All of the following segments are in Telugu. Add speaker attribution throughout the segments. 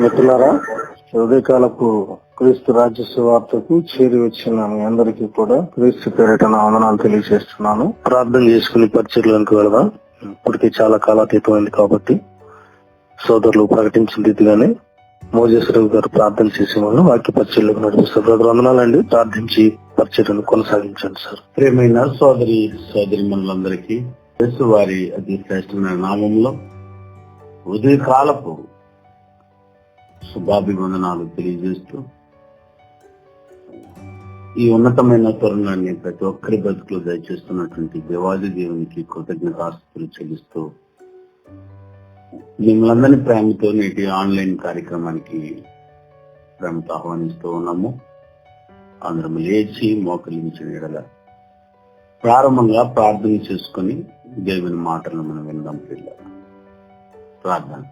Speaker 1: మిత్రులారా, ఉదయకాలపు క్రీస్తు రాజ్య సువార్తకు చేరి వచ్చిన మీ అందరికీ కూడా క్రీస్తు పేరిట నా వందనాలు తెలియజేస్తున్నాను. ప్రార్థన చేసుకుని పరిచర్లోనికి వెళదాం. ఇప్పటికీ చాలా కాలాతీతమైంది కాబట్టి సోదరులు ప్రకటించిన రీతిగానే మోజేశ్వరరావు గారు ప్రార్థన చేసే వాళ్ళు వాక్య పరిచర్లకు నడిపిస్తారు. బ్రదర్ వందనాలండి. ప్రార్థించి పరిచర్యను కొనసాగించండి సార్.
Speaker 2: ప్రియమైన సోదరి మనులందరికీ యేసు వారి అతి శ్రేష్టమైన నామంలో ఉదయకాలపు శుభాభివందనాలు తెలియజేస్తూ ఈ ఉన్నతమైన తరుణాన్ని ప్రతి ఒక్కరి బతుకులు దయచేస్తున్నటువంటి దేవాది దేవునికి కృతజ్ఞతాస్తుతులు చెల్లిస్తూ మిమ్మల్ని ప్రేమతో నేటి ఆన్లైన్ కార్యక్రమానికి ప్రేమతో ఆహ్వానిస్తూ ఉన్నాము. అందరం లేచి మోకరించిన ఎడల ప్రారంభంగా ప్రార్థన చేసుకుని దేవుని మాటలను మనం విందాం. పిల్లలు ప్రార్థన.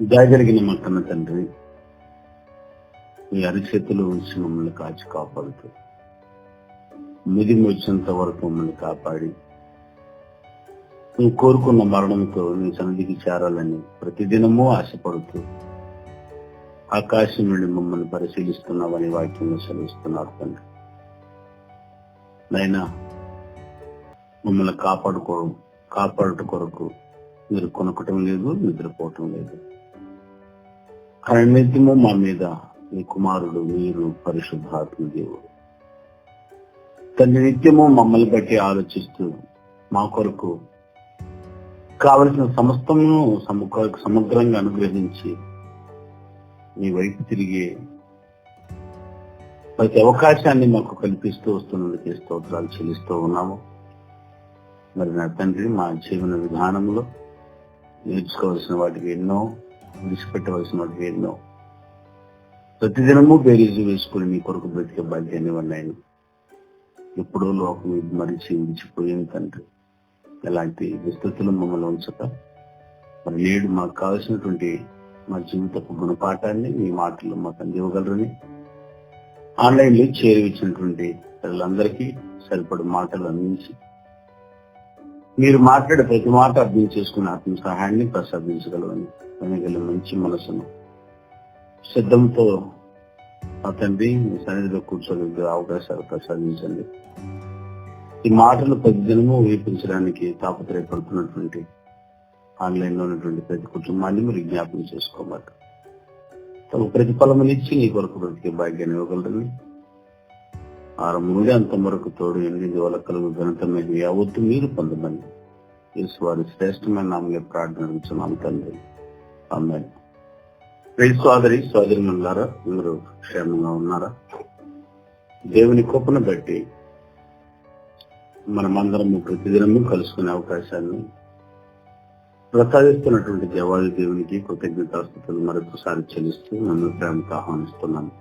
Speaker 2: దయగలిగిన మా కన్న తండ్రి, మీ అరిచేతులు ఉంచి మమ్మల్ని కాచి కాపాడుతూ ముదిమి వచ్చేంత వరకు మమ్మల్ని కాపాడి నువ్వు కోరుకున్న మరణంతో నీ సన్నిధికి చేరాలని ప్రతిదినమూ ఆశపడుతూ ఆకాశం నుండి మమ్మల్ని పరిశీలిస్తున్నావని వాక్యంలో సెలవిస్తున్నారు తండ్రి. నైనా మమ్మల్ని కాపాడుట కొరకు మీరు కొనకటం లేదు, నిద్రపోవటం లేదు. నిత్యము మా మీద మీ కుమారుడు మీరు పరిశుద్ధాత్మ దేవుడు తండ్రి నిత్యము మమ్మల్ని బట్టి ఆలోచిస్తూ మా కొరకు కావలసిన సమస్తమును సమగ్రంగా అనుగ్రహించి మీ వైపు తిరిగి ప్రతి అవకాశాన్ని మాకు కల్పిస్తూ వస్తున్నందుకు స్తోత్రాలు చెల్లిస్తూ ఉన్నాము. మరి నా తండ్రి, మా జీవన విధానంలో నేర్చుకోవాల్సిన వాటికి ఎన్నో, విడిచిపెట్టవలసిన వాటికి ఎన్నో, ప్రతిదినము బేరీజు వేసుకుని మీ కొరకు బ్రతికే భాగ్యాన్ని ఉన్నాయని ఎప్పుడో లోకం మరిచి విడిచిపోయింది తండ్రి. ఎలాంటి విస్తృతులు మమ్మల్ని ఉంచక మరి నేడు మాకు కావాల్సినటువంటి మా జీవితపు గుణపాఠాన్ని మీ మాటల్లో మాకు అందివ్వగలరని ఆన్లైన్ లో చేరవిచ్చినటువంటి పిల్లలందరికీ సరిపడు మాటలు అందించి మీరు మాట్లాడే ప్రతి మాట అర్థం చేసుకుని ఆత్మ సహాయాన్ని ప్రసాదించగలవని వినగల మంచి మనసును సిద్ధంతో మా తండ్రి మీ సన్నిధిలో కూర్చోగలిగే అవకాశాలు ప్రసాదించండి. ఈ మాటలు ప్రతిదినము వినిపించడానికి తాపత్రయపడుతున్నటువంటి ఆన్లైన్ లో ఉన్నటువంటి ప్రతి కుటుంబాన్ని మీరు జ్ఞాపకం చేసుకోమాట తమ ప్రతిఫలమునిచ్చి నీ కొరకు బ్రతికే భాగ్యాన్ని ఇవ్వగలరని ఆరంభం నుండి అంత వరకు తోడు 8 వలకలు ఘనత మీద యావత్తు మీరు పొందమని యేసు వారి శ్రేష్టమైన నామములో ప్రార్థన చేస్తున్నాం తండ్రి. ఆమేన్. సోదరి మనులారా, మీరు క్షేమంగా ఉన్నారా? దేవుని కృపను బట్టి మనమందరము ప్రతిదినము కలుసుకునే అవకాశాన్ని ప్రసాదిస్తున్నటువంటి దేవాది దేవునికి కృతజ్ఞతాస్తుతులు మరొకసారి చెల్లిస్తూ నన్ను ప్రేమతో ఆహ్వానిస్తున్నాను.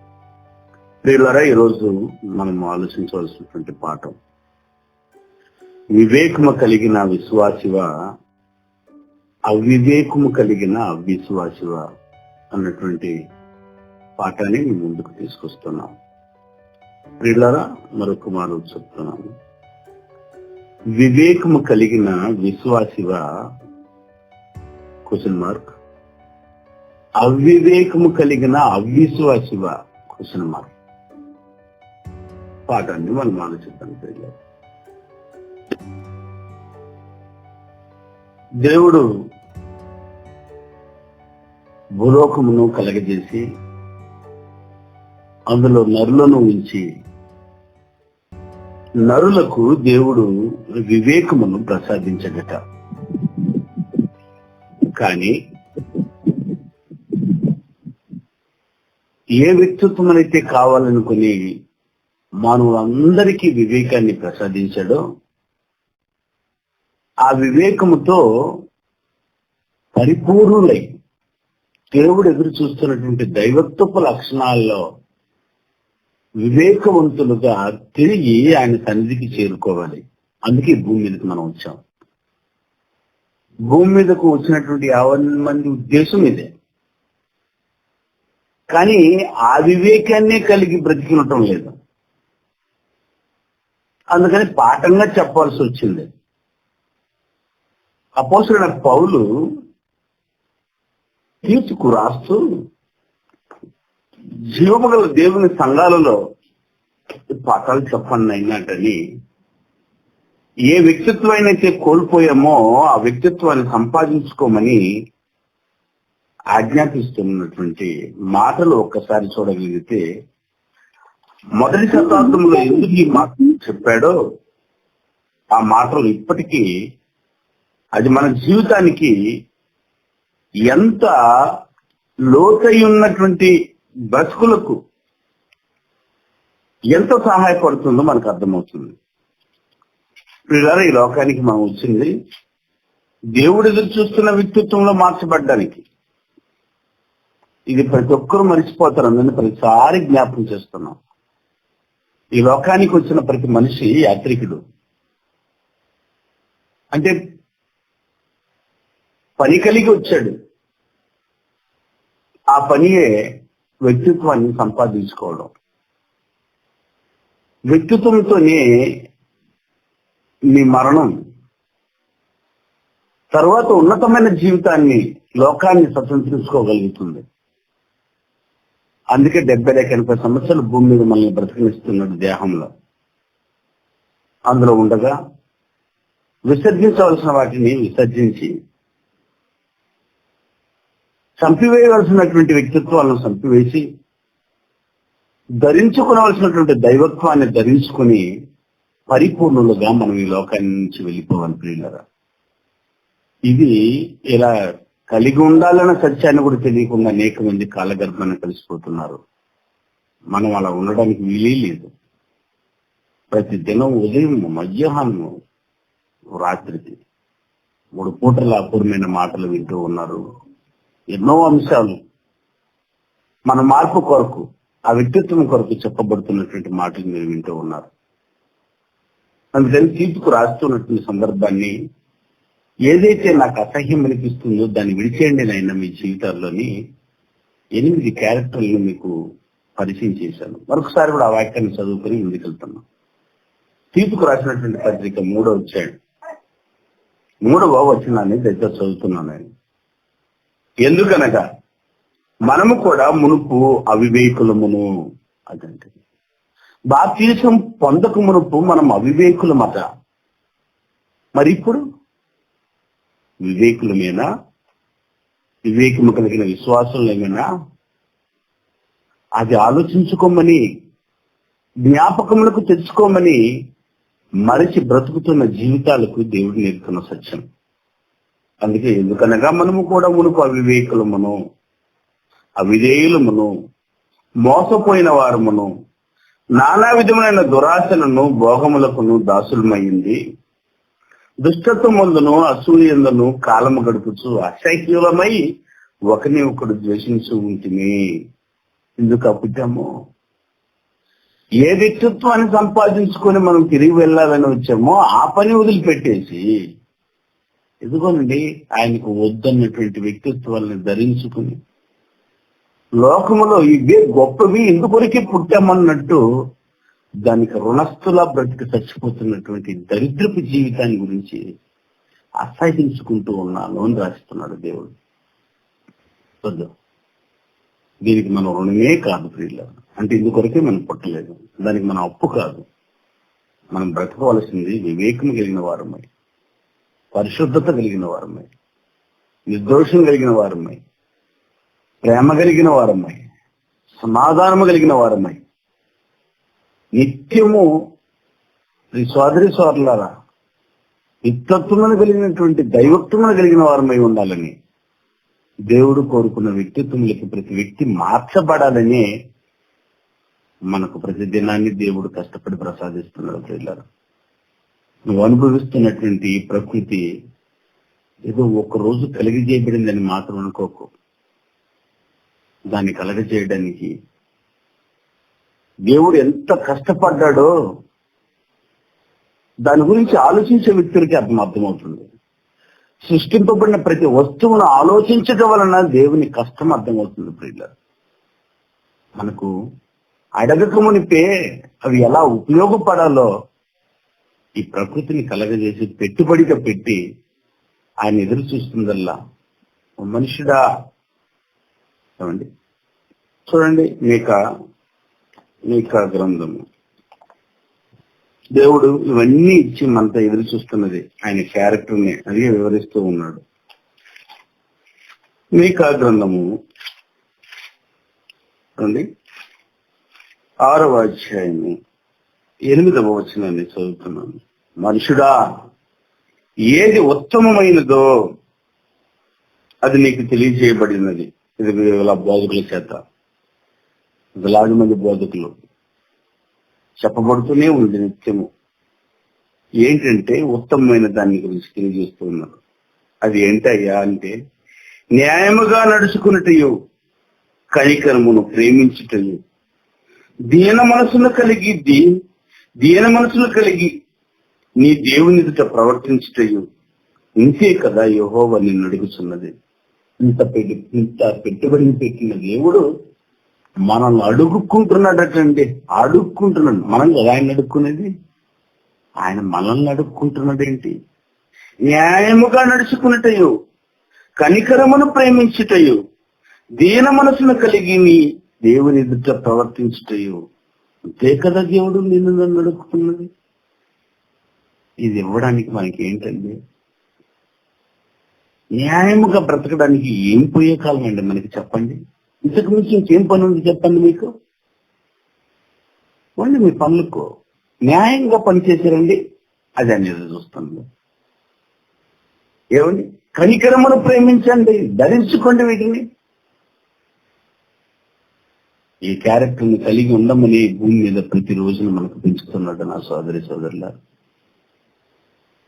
Speaker 2: ప్రియులారా, ఈరోజు మనం ఆలోచించవలసినటువంటి పాఠం వివేకము కలిగిన విశ్వాసివా, అవివేకము కలిగిన అవిశ్వాసివా అన్నటువంటి పాఠాన్ని మీ ముందుకు తీసుకొస్తున్నాం. ప్రియులారా, మరొక మాట చెప్తున్నాను. వివేకము కలిగిన విశ్వాసివా క్వశ్చన్ మార్క్, అవివేకము కలిగిన అవిశ్వాసివా క్వశ్చన్ మార్క్. పాఠాన్ని మనం ఆలోచిద్దాం. దేవుడు భూలోకమును కలగజేసి అందులో నరులను ఉంచి నరులకు దేవుడు వివేకమును ప్రసాదించగట. కానీ ఏ వ్యక్తిత్వం అయితే కావాలనుకుని మానవులందరికీ వివేకాన్ని ప్రసాదించాడో ఆ వివేకముతో పరిపూర్ణులై దేవుడు ఎదురు చూస్తున్నటువంటి దైవత్వపు లక్షణాల్లో వివేకవంతులుగా తిరిగి ఆయన సన్నిధికి చేరుకోవాలి. అందుకే భూమి మీదకి మనం వచ్చాం. భూమి మీదకు వచ్చినటువంటి 50 మంది ఉద్దేశం ఇదే. కానీ ఆ వివేకాన్నే కలిగి బ్రతికినటం లేదు. అందుకని పాఠంగా చెప్పాల్సి వచ్చింది. అపోస్తలుడైన పౌలు తీతుకు రాస్తూ జీవము గల దేవుని సంఘాలలో పాఠాలు చెప్పండి అయినట్టని, ఏ వ్యక్తిత్వాన్ని అయితే కోల్పోయామో ఆ వ్యక్తిత్వాన్ని సంపాదించుకోమని ఆజ్ఞాపిస్తున్నటువంటి మాటలు ఒక్కసారి చూడగలిగితే, మొదటి శతాబ్దంలో ఎందుకు ఈ మాట చెప్పాడో ఆ మాటలు ఇప్పటికీ అది మన జీవితానికి ఎంత లోతై ఉన్నటువంటి బ్రతుకులకు ఎంత సహాయపడుతుందో మనకు అర్థమవుతుంది. పిల్లలు, ఈ లోకానికి మనం వచ్చింది దేవుడు ఎదురు చూస్తున్న వ్యక్తిత్వంలో మార్చబడ్డానికి. ఇది ప్రతి ఒక్కరూ మరిచిపోతారు. అందుకని ప్రతిసారి జ్ఞాపకం చేస్తున్నాం. ఈ లోకానికి వచ్చిన ప్రతి మనిషి యాత్రికుడు. అంటే పని కలిగి వచ్చాడు. ఆ పనియే వ్యక్తిత్వాన్ని సంపాదించుకోవడం. వ్యక్తిత్వంతోనే నీ మరణం, తర్వాత ఉన్నతమైన జీవితాన్ని, లోకాన్ని స్వతంత్రించుకోగలుగుతుంది. అందుకే 70-80 సంవత్సరాలు భూమి మీద మనల్ని బ్రతికిస్తున్నాడు దేహంలో. అందులో ఉండగా విసర్జించవలసిన వాటిని విసర్జించి, చంపివేయవలసినటువంటి వ్యక్తిత్వాలను చంపివేసి, ధరించుకునవలసినటువంటి దైవత్వాన్ని ధరించుకుని పరిపూర్ణులుగా మనం ఈ లోకాన్ని నుంచి వెళ్ళిపోవాలి ప్రియులారా. ఇది ఇలా కలిగి ఉండాలన్న సత్యాన్ని కూడా తెలియకుండా అనేక మంది కాలగర్భాన్ని కలిసిపోతున్నారు. మనం అలా ఉండడానికి వీలే లేదు. ప్రతి దినం ఉదయం, మధ్యాహ్నం, రాత్రికి 3 పూటల అపూర్వమైన మాటలు వింటూ ఉన్నారు. ఎన్నో అంశాలు మన మార్పు కొరకు, ఆ వ్యక్తిత్వం కొరకు చెప్పబడుతున్నటువంటి మాటలు మీరు వింటూ ఉన్నారు. అందుకని తీతుకు రాస్తున్నటువంటి సందర్భాన్ని, ఏదైతే నాకు అసహ్యం అనిపిస్తుందో దాన్ని విడిచేయండి నాయన మీ జీవితాల్లోని 8 క్యారెక్టర్లను మీకు పరిచయం చేశాను. మరొకసారి కూడా ఆ వాక్యాన్ని చదువుకొని ముందుకెళ్తున్నాం. తీతుకు రాసినటువంటి పత్రిక 3వ అధ్యాయం 3వ వచనాన్ని దగ్గర చదువుతున్నాను. ఎందుకనగా మనము కూడా మునుపు అవివేకులమును. అదంటే బాప్తిసం పొందక మునుపు మనం అవివేకులమట. మరి ఇప్పుడు వివేకులమేనా? వివేకము కలిగిన విశ్వాసులమేనా? అది ఆలోచించుకోమని, జ్ఞాపకములకు తెచ్చుకోమని మరిచి బ్రతుకుతున్న జీవితాలకు దేవుడు నేర్పుతున్న సత్యం. అందుకే ఎందుకనగా మనము కూడా మునుపు అవివేకులమును, అవిధేయులమును, మోసపోయిన వారమును, నానా విధములైన దురాశలను, భోగములకును దాసులమైంది, దుష్టత్వమందును అసూయందును కాలము గడుపుచు అసహ్యులమై ఒకరిని ఒకడు ద్వేషించు ఉంటిమి. ఎందుకు పుట్టాము? ఏ వ్యక్తిత్వాన్ని సంపాదించుకొని మనం తిరిగి వెళ్ళాలని వచ్చామో ఆ పని వదిలిపెట్టేసి, ఎదుగోనండి ఆయనకు వద్దన్నటువంటి వ్యక్తిత్వాన్ని ధరించుకుని లోకములో ఇవే గొప్పవి, ఇందుకొరకే పుట్టామన్నట్టు దానికి రుణస్థులా బ్రతికి చచ్చిపోతున్నటువంటి దరిద్రపు జీవితాన్ని గురించి అసహించుకుంటూ ఉన్నాను అని రాస్తున్నాడు దేవుడు. వద్దు, దీనికి మన రుణమే కాదు ప్రియుల. అంటే ఇందుకొరకే మనం పుట్టలేదు, దానికి మన అప్పు కాదు. మనం బ్రతకవలసింది వివేకం కలిగిన వారమై, పరిశుద్ధత కలిగిన వారమై, నిర్దోషం కలిగిన వారమై, ప్రేమ కలిగిన వారమై, సమాధానము కలిగిన వారమై, నిత్యము సోదరి సోదరులారా నిత్యత్వమును కలిగినటువంటి దైవత్వమును కలిగిన వారమై ఉండాలని దేవుడు కోరుకున్న వ్యక్తిత్వములకి ప్రతి వ్యక్తి మార్చబడాలని మనకు ప్రతి దినాన్ని దేవుడు కష్టపడి ప్రసాదిస్తున్నాడు. ప్రియులారా, నువ్వు అనుభవిస్తున్నటువంటి ప్రకృతి ఏదో ఒక రోజు కలిగజేయబడిందని మాత్రం అనుకోకు. దాన్ని కలగజేయడానికి దేవుడు ఎంత కష్టపడ్డాడో దాని గురించి ఆలోచించే వ్యక్తులకి అర్థమవుతుంది. సృష్టింపబడిన ప్రతి వస్తువును ఆలోచించడం వలన దేవుని కష్టం అర్థమవుతుంది. ప్రియులారా, మనకు అడగక మునిపే అవి ఎలా ఉపయోగపడాలో ఈ ప్రకృతిని కలగజేసి పెట్టుబడిగా పెట్టి ఆయన ఎదురు చూస్తుందల్లా, మనుషుడా ఏమండి? చూడండి, మీకా గ్రంథము. దేవుడు ఇవన్నీ ఇచ్చి మనతో ఎదురు చూస్తున్నది ఆయన క్యారెక్టర్ని అది వివరిస్తూ ఉన్నాడు. మీకా గ్రంథము 6వ అధ్యాయము 8వ వచనాన్ని చదువుతున్నాను. మనుషుడా, ఏది ఉత్తమమైనదో అది నీకు తెలియజేయబడినది. ఇది బోధకుల చేత వేలాది మంది బోధకులు చెప్పబడుతూనే ఉంది నిత్యము. ఏంటంటే ఉత్తమమైన దాని గురించి తెలియజేస్తూ ఉన్నారు. అది ఏంటయ్యా అంటే, న్యాయముగా నడుచుకున్నటయు, కనికరమును ప్రేమించుటయు, దీన మనసును కలిగి నీ దేవుని ఎదుట ప్రవర్తించుటయు, ఇంతే కదా యెహోవా నిన్ను అడుగుచున్నది. ఇంత పెట్టుబడిని పెట్టిన దేవుడు మనల్ని అడుక్కుంటున్నాడటండి. మనం కదా ఆయన అడుక్కునేది, ఆయన మనల్ని అడుక్కుంటున్నాడేంటి? న్యాయముగా నడుచుకున్నటయు, కనికరమును ప్రేమించుటయు, దీన మనసును కలిగి నీ దేవుని ఎదుట ప్రవర్తించుటయు, అంతే కదా దేవుడు నన్ను అడుగుతున్నది. ఇది ఇవ్వడానికి మనకి ఏంటండి? న్యాయముగా బ్రతకడానికి ఏం పోయే కాలం అండి మనకి, చెప్పండి. ఇంతకు మించి ఇంకేం పని ఉంది చెప్పండి మీకు? మళ్ళీ మీ పనులకు న్యాయంగా పనిచేసారండి, అది అనేది చూస్తుంది. ఏమండి? కనికరమును ప్రేమించండి, ధరించుకోండి వీటిని. ఈ క్యారెక్టర్ని కలిగి ఉండమని భూమి మీద ప్రతి రోజున మనకు పెంచుతున్నాడు నా సోదరి సోదరుల.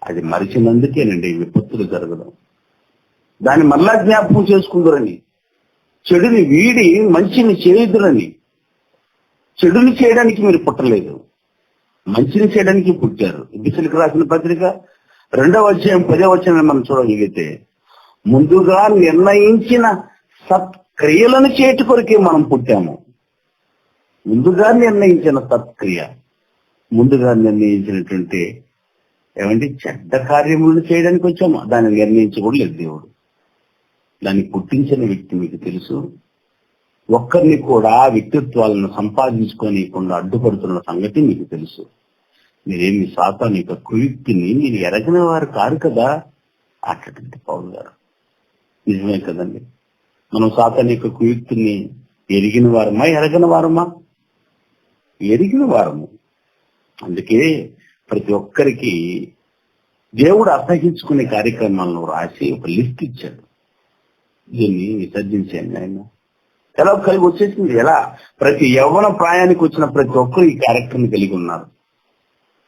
Speaker 2: అది మరిచినందుకేనండి విపత్తులు జరగడం. దాన్ని మళ్ళా జ్ఞాపకం చేసుకుందరని, చెడుని వీడి మంచిని చేయదురని. చెడుని చేయడానికి మీరు పుట్టలేదు, మంచిని చేయడానికి పుట్టారు. ఎఫెసీయులకు రాసిన పత్రిక 2వ అధ్యాయం 10వ వచనాన్ని మనం చూడగలిగితే, ముందుగా నిర్ణయించిన సత్క్రియలను చేయటి కొరకే మనం పుట్టాము. ముందుగా నిర్ణయించిన సత్క్రియ, ముందుగా నిర్ణయించినటువంటి ఏమంటే చెడ్డ కార్యములను చేయడానికి వచ్చాము. దాన్ని నిర్ణయించకూడలేదు దేవుడు. దాన్ని పుట్టించిన వ్యక్తి మీకు తెలుసు. ఒక్కరిని కూడా వ్యక్తిత్వాలను సంపాదించుకోనికుండా అడ్డుపడుతున్న సంగతి మీకు తెలుసు. మీరేమి సాతాను యొక్క కుయుక్తిని మీరు ఎరగిన వారు కాదు కదా అట్లాంటి పౌలు గారు. నిజమే కదండి, మనం సాతాను యొక్క కుయుక్తిని ఎరిగిన వారమా ఎరగిన వారమా? ఎరిగిన వారము. అందుకే ప్రతి ఒక్కరికి దేవుడు అసహించుకునే కార్యక్రమాలను రాసి ఒక లిస్ట్ ఇచ్చాడు. దీన్ని విసర్జించండి ఆయన. ఎలా కలిగి వచ్చేసింది? ఎలా? ప్రతి యవ్వన ప్రాయానికి వచ్చిన ప్రతి ఒక్కరు ఈ క్యారెక్టర్ని కలిగి ఉన్నారు.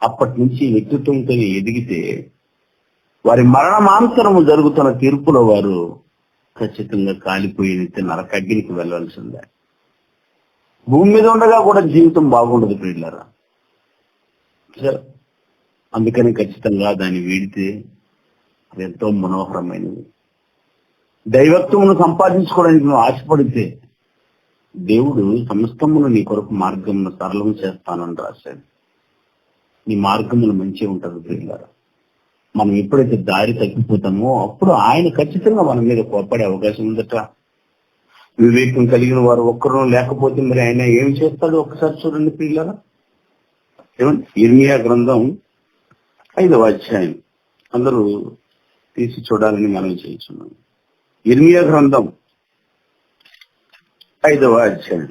Speaker 2: అప్పటి నుంచి వ్యక్తిత్వంతో ఎదిగితే వారి మరణమాంతరము జరుగుతున్న తీర్పులో వారు ఖచ్చితంగా కాలిపోయి నరకగ్నికి వెళ్ళాల్సిందే. భూమి మీద ఉండగా కూడా జీవితం బాగుండదు పిల్లరా. అందుకని ఖచ్చితంగా దాన్ని వీడితే అది ఎంతో మనోహరమైనది. దైవత్వమును సంపాదించుకోవడానికి నువ్వు ఆశపడితే దేవుడు సమస్తమును నీ కొరకు మార్గమును సరళం చేస్తానని రాశాడు. నీ మార్గములు మంచిగా ఉంటుంది పిల్లరా. మనం ఎప్పుడైతే దారి తగ్గిపోతామో అప్పుడు ఆయన ఖచ్చితంగా మన మీద కోపడే అవకాశం ఉందట. వివేకం కలిగిన వారు ఒక్కరు లేకపోతే మరి ఆయన ఏం చేస్తాడు ఒక్కసారి చూడండి పిల్లరా. ఏమండి? ఇర్మియా గ్రంథం 5వ అధ్యాయం అందరూ తీసి చూడాలని మనం చేస్తున్నాం. ఇర్మియా గ్రంథం 5వ అధ్యాయం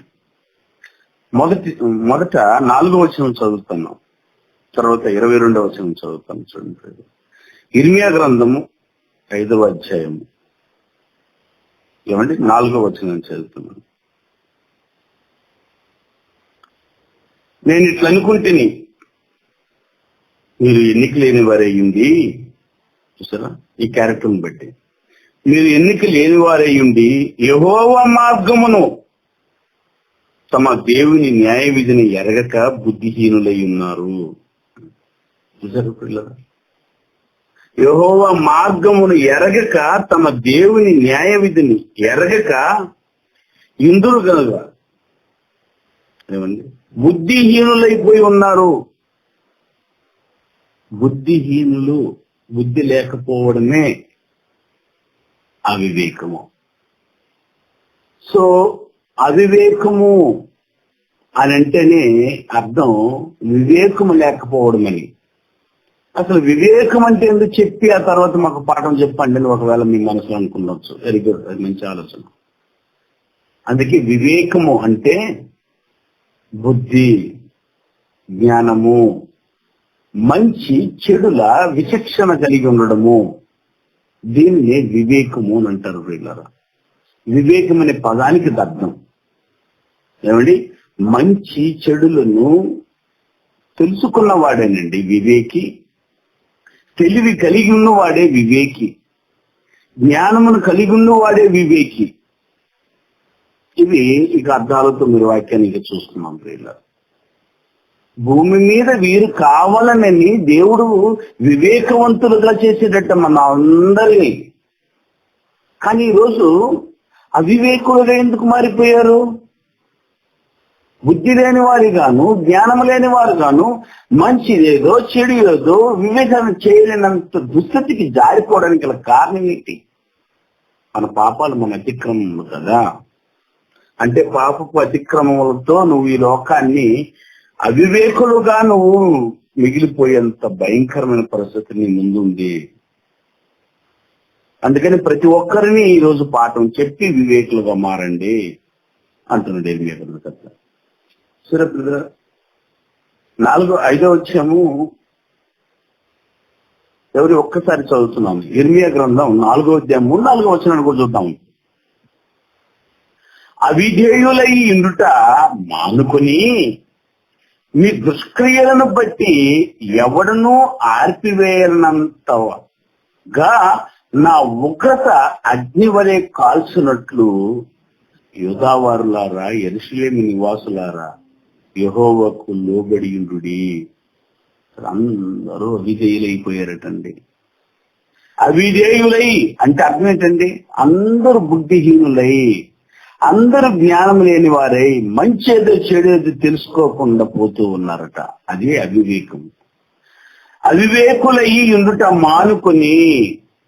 Speaker 2: మొదట 4వ వచనం చదువుతున్నాం, తర్వాత 22వ వచనం చదువుతాం. చూడండి, ఇర్మియా గ్రంథము 5వ అధ్యాయము ఏమంటే 4వ వచనం చదువుతున్నాను. నేను ఇట్లా అనుకుంటేని మీరు ఎన్నిక లేని వారయ్యింది. చూసారా ఈ క్యారెక్టర్ని బట్టి? మీరు ఎన్నిక లేని వారయ్యుండి యెహోవా మార్గమును తమ దేవుని న్యాయ విధిని ఎరగక బుద్ధిహీనులై ఉన్నారు. చూసారు పిల్లలు? యెహోవా మార్గమును ఎరగక తమ దేవుని న్యాయ విధిని ఎరగక ఇందురు కనుక ఏమండి బుద్ధిహీనులైపోయి ఉన్నారు. బుద్ధిహీనులు, బుద్ధి లేకపోవడమే అవివేకము. సో అవివేకము అని అంటేనే అర్థం వివేకము లేకపోవడం అని. అసలు వివేకం అంటే ఎందుకు చెప్పి ఆ తర్వాత మాకు పాఠం చెప్పండి అని ఒకవేళ మీ మనసులో అనుకున్నవచ్చు. వెరీ గుడ్, అది మంచి ఆలోచన. అందుకే వివేకము అంటే బుద్ధి, జ్ఞానము, మంచి చెడుల విచక్షణ కలిగి ఉండడము, దీన్ని వివేకము అని అంటారు. వీళ్ళరా, వివేకం అనే పదానికి అర్థం ఏమండి? మంచి చెడులను తెలుసుకున్నవాడేనండి వివేకి. తెలివి కలిగి ఉన్నవాడే వివేకి. జ్ఞానమును కలిగి ఉన్నవాడే వివేకి. ఇవి ఇక అర్థాలతో మీరు వాక్యాన్ని చూస్తున్నాం. ప్రియుల, భూమి మీద వీరు కావాలనని దేవుడు వివేకవంతులుగా చేసేటట్ట మన అందరినీ. కానీ ఈరోజు అవివేకులుగా ఎందుకు మారిపోయారు? బుద్ధి లేని వారి గాను, జ్ఞానం లేని వారు గాను, మంచిదేదో చెడు ఏదో వివేచన చేయలేనంత దుస్థితికి జారిపోవడానికి గల కారణం ఏంటి? మన పాపాలు, మన అతిక్రమములు కదా. అంటే పాపపు అతిక్రమములతో నువ్వు ఈ లోకాన్ని అవివేకులుగా నువ్వు మిగిలిపోయేంత భయంకరమైన పరిస్థితి నీ ముందు ఉంది. అందుకని ప్రతి ఒక్కరిని ఈ రోజు పాఠం చెప్పి వివేకులుగా మారండి అంటున్నాడు ఇర్మియా గ్రంథకర్త. సరే బ్రదర్, 4-5 వచ్చాము. ఎవరి ఒక్కసారి చదువుతున్నాము. ఇర్మియా గ్రంథం 4వ అధ్యాయం 3-4 వచనాన్ని కూడా చూద్దాము. అవిధేయులై ఉండుట మానుకొని మీ దుష్క్రియలను బట్టి ఎవడనూ ఆర్పివేయనంతగా నా ఉగ్రత అగ్ని వలె కాల్చున్నట్లు యూదావారులారా, యెరూషలేము నివాసులారా, యెహోవాకు లోబడియుండుడి. అందరూ అవిధేయులైపోయారటండి. అవిధేయులై అంటే అర్థం ఏంటండి? అందరూ బుద్ధిహీనులై, అందరూ జ్ఞానం లేని వారై, మంచేదో చెడేదో తెలుసుకోకుండా పోతూ ఉన్నారట. అదే అవివేకం. అవివేకులై ఉండుట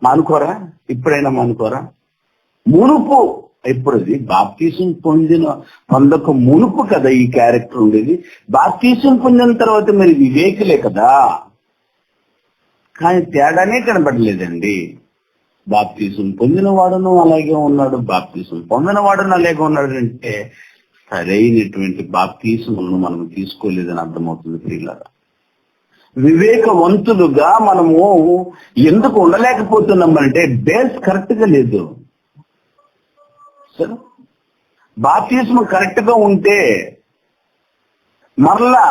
Speaker 2: మానుకోరా? ఇప్పుడైనా మానుకోరా? మునుపు ఎప్పుడది బాప్తీసం పొందక మునుపు కదా ఈ క్యారెక్టర్ ఉండేది. బాప్తీసం పొందిన తర్వాత మరి వివేకులే కదా. కానీ తేడానే కనబడలేదండి. బాప్తీసం పొందిన వాడును అలాగే ఉన్నాడు, బాప్తీసం పొందిన వాడును అలాగే ఉన్నాడు. అంటే సరైనటువంటి బాప్తీసములను మనం తీసుకోలేదని అర్థమవుతుంది. ప్రియులారా, వివేకవంతులుగా మనము ఎందుకు ఉండలేకపోతున్నామంటే బేస్ కరెక్ట్ గా లేదు. బాప్తిస్మం కరెక్ట్ గా ఉంటే మరలా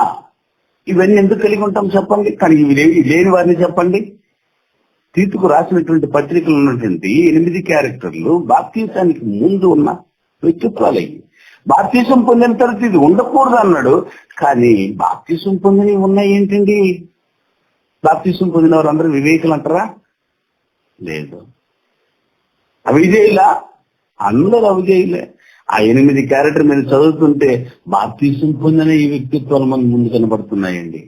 Speaker 2: ఇవన్నీ ఎందుకు కలిగి ఉంటాం చెప్పండి. కానీ ఇవి లేని వారిని చెప్పండి. తీతుకు రాసినటువంటి పత్రికలు ఉన్నటువంటి 8 క్యారెక్టర్లు బాప్తీసానికి ముందు ఉన్న వ్యక్తిత్వాలయ్యి. బాప్తీసం పొందిన తర్వాత ఇది ఉండకూడదు అన్నాడు. కానీ బాప్తీసం పొందినవి ఉన్నాయి ఏంటండి? బాప్తీసం పొందిన వారు అందరూ వివేకులు అంటారా? లేదు. అవిధేయులా? అందరూ అవిధేయులే. ఆ 8 క్యారెక్టర్ మీరు చదువుతుంటే బాప్తీసం పొందిన ఈ వ్యక్తిత్వాలు మన ముందు కనబడుతున్నాయండి.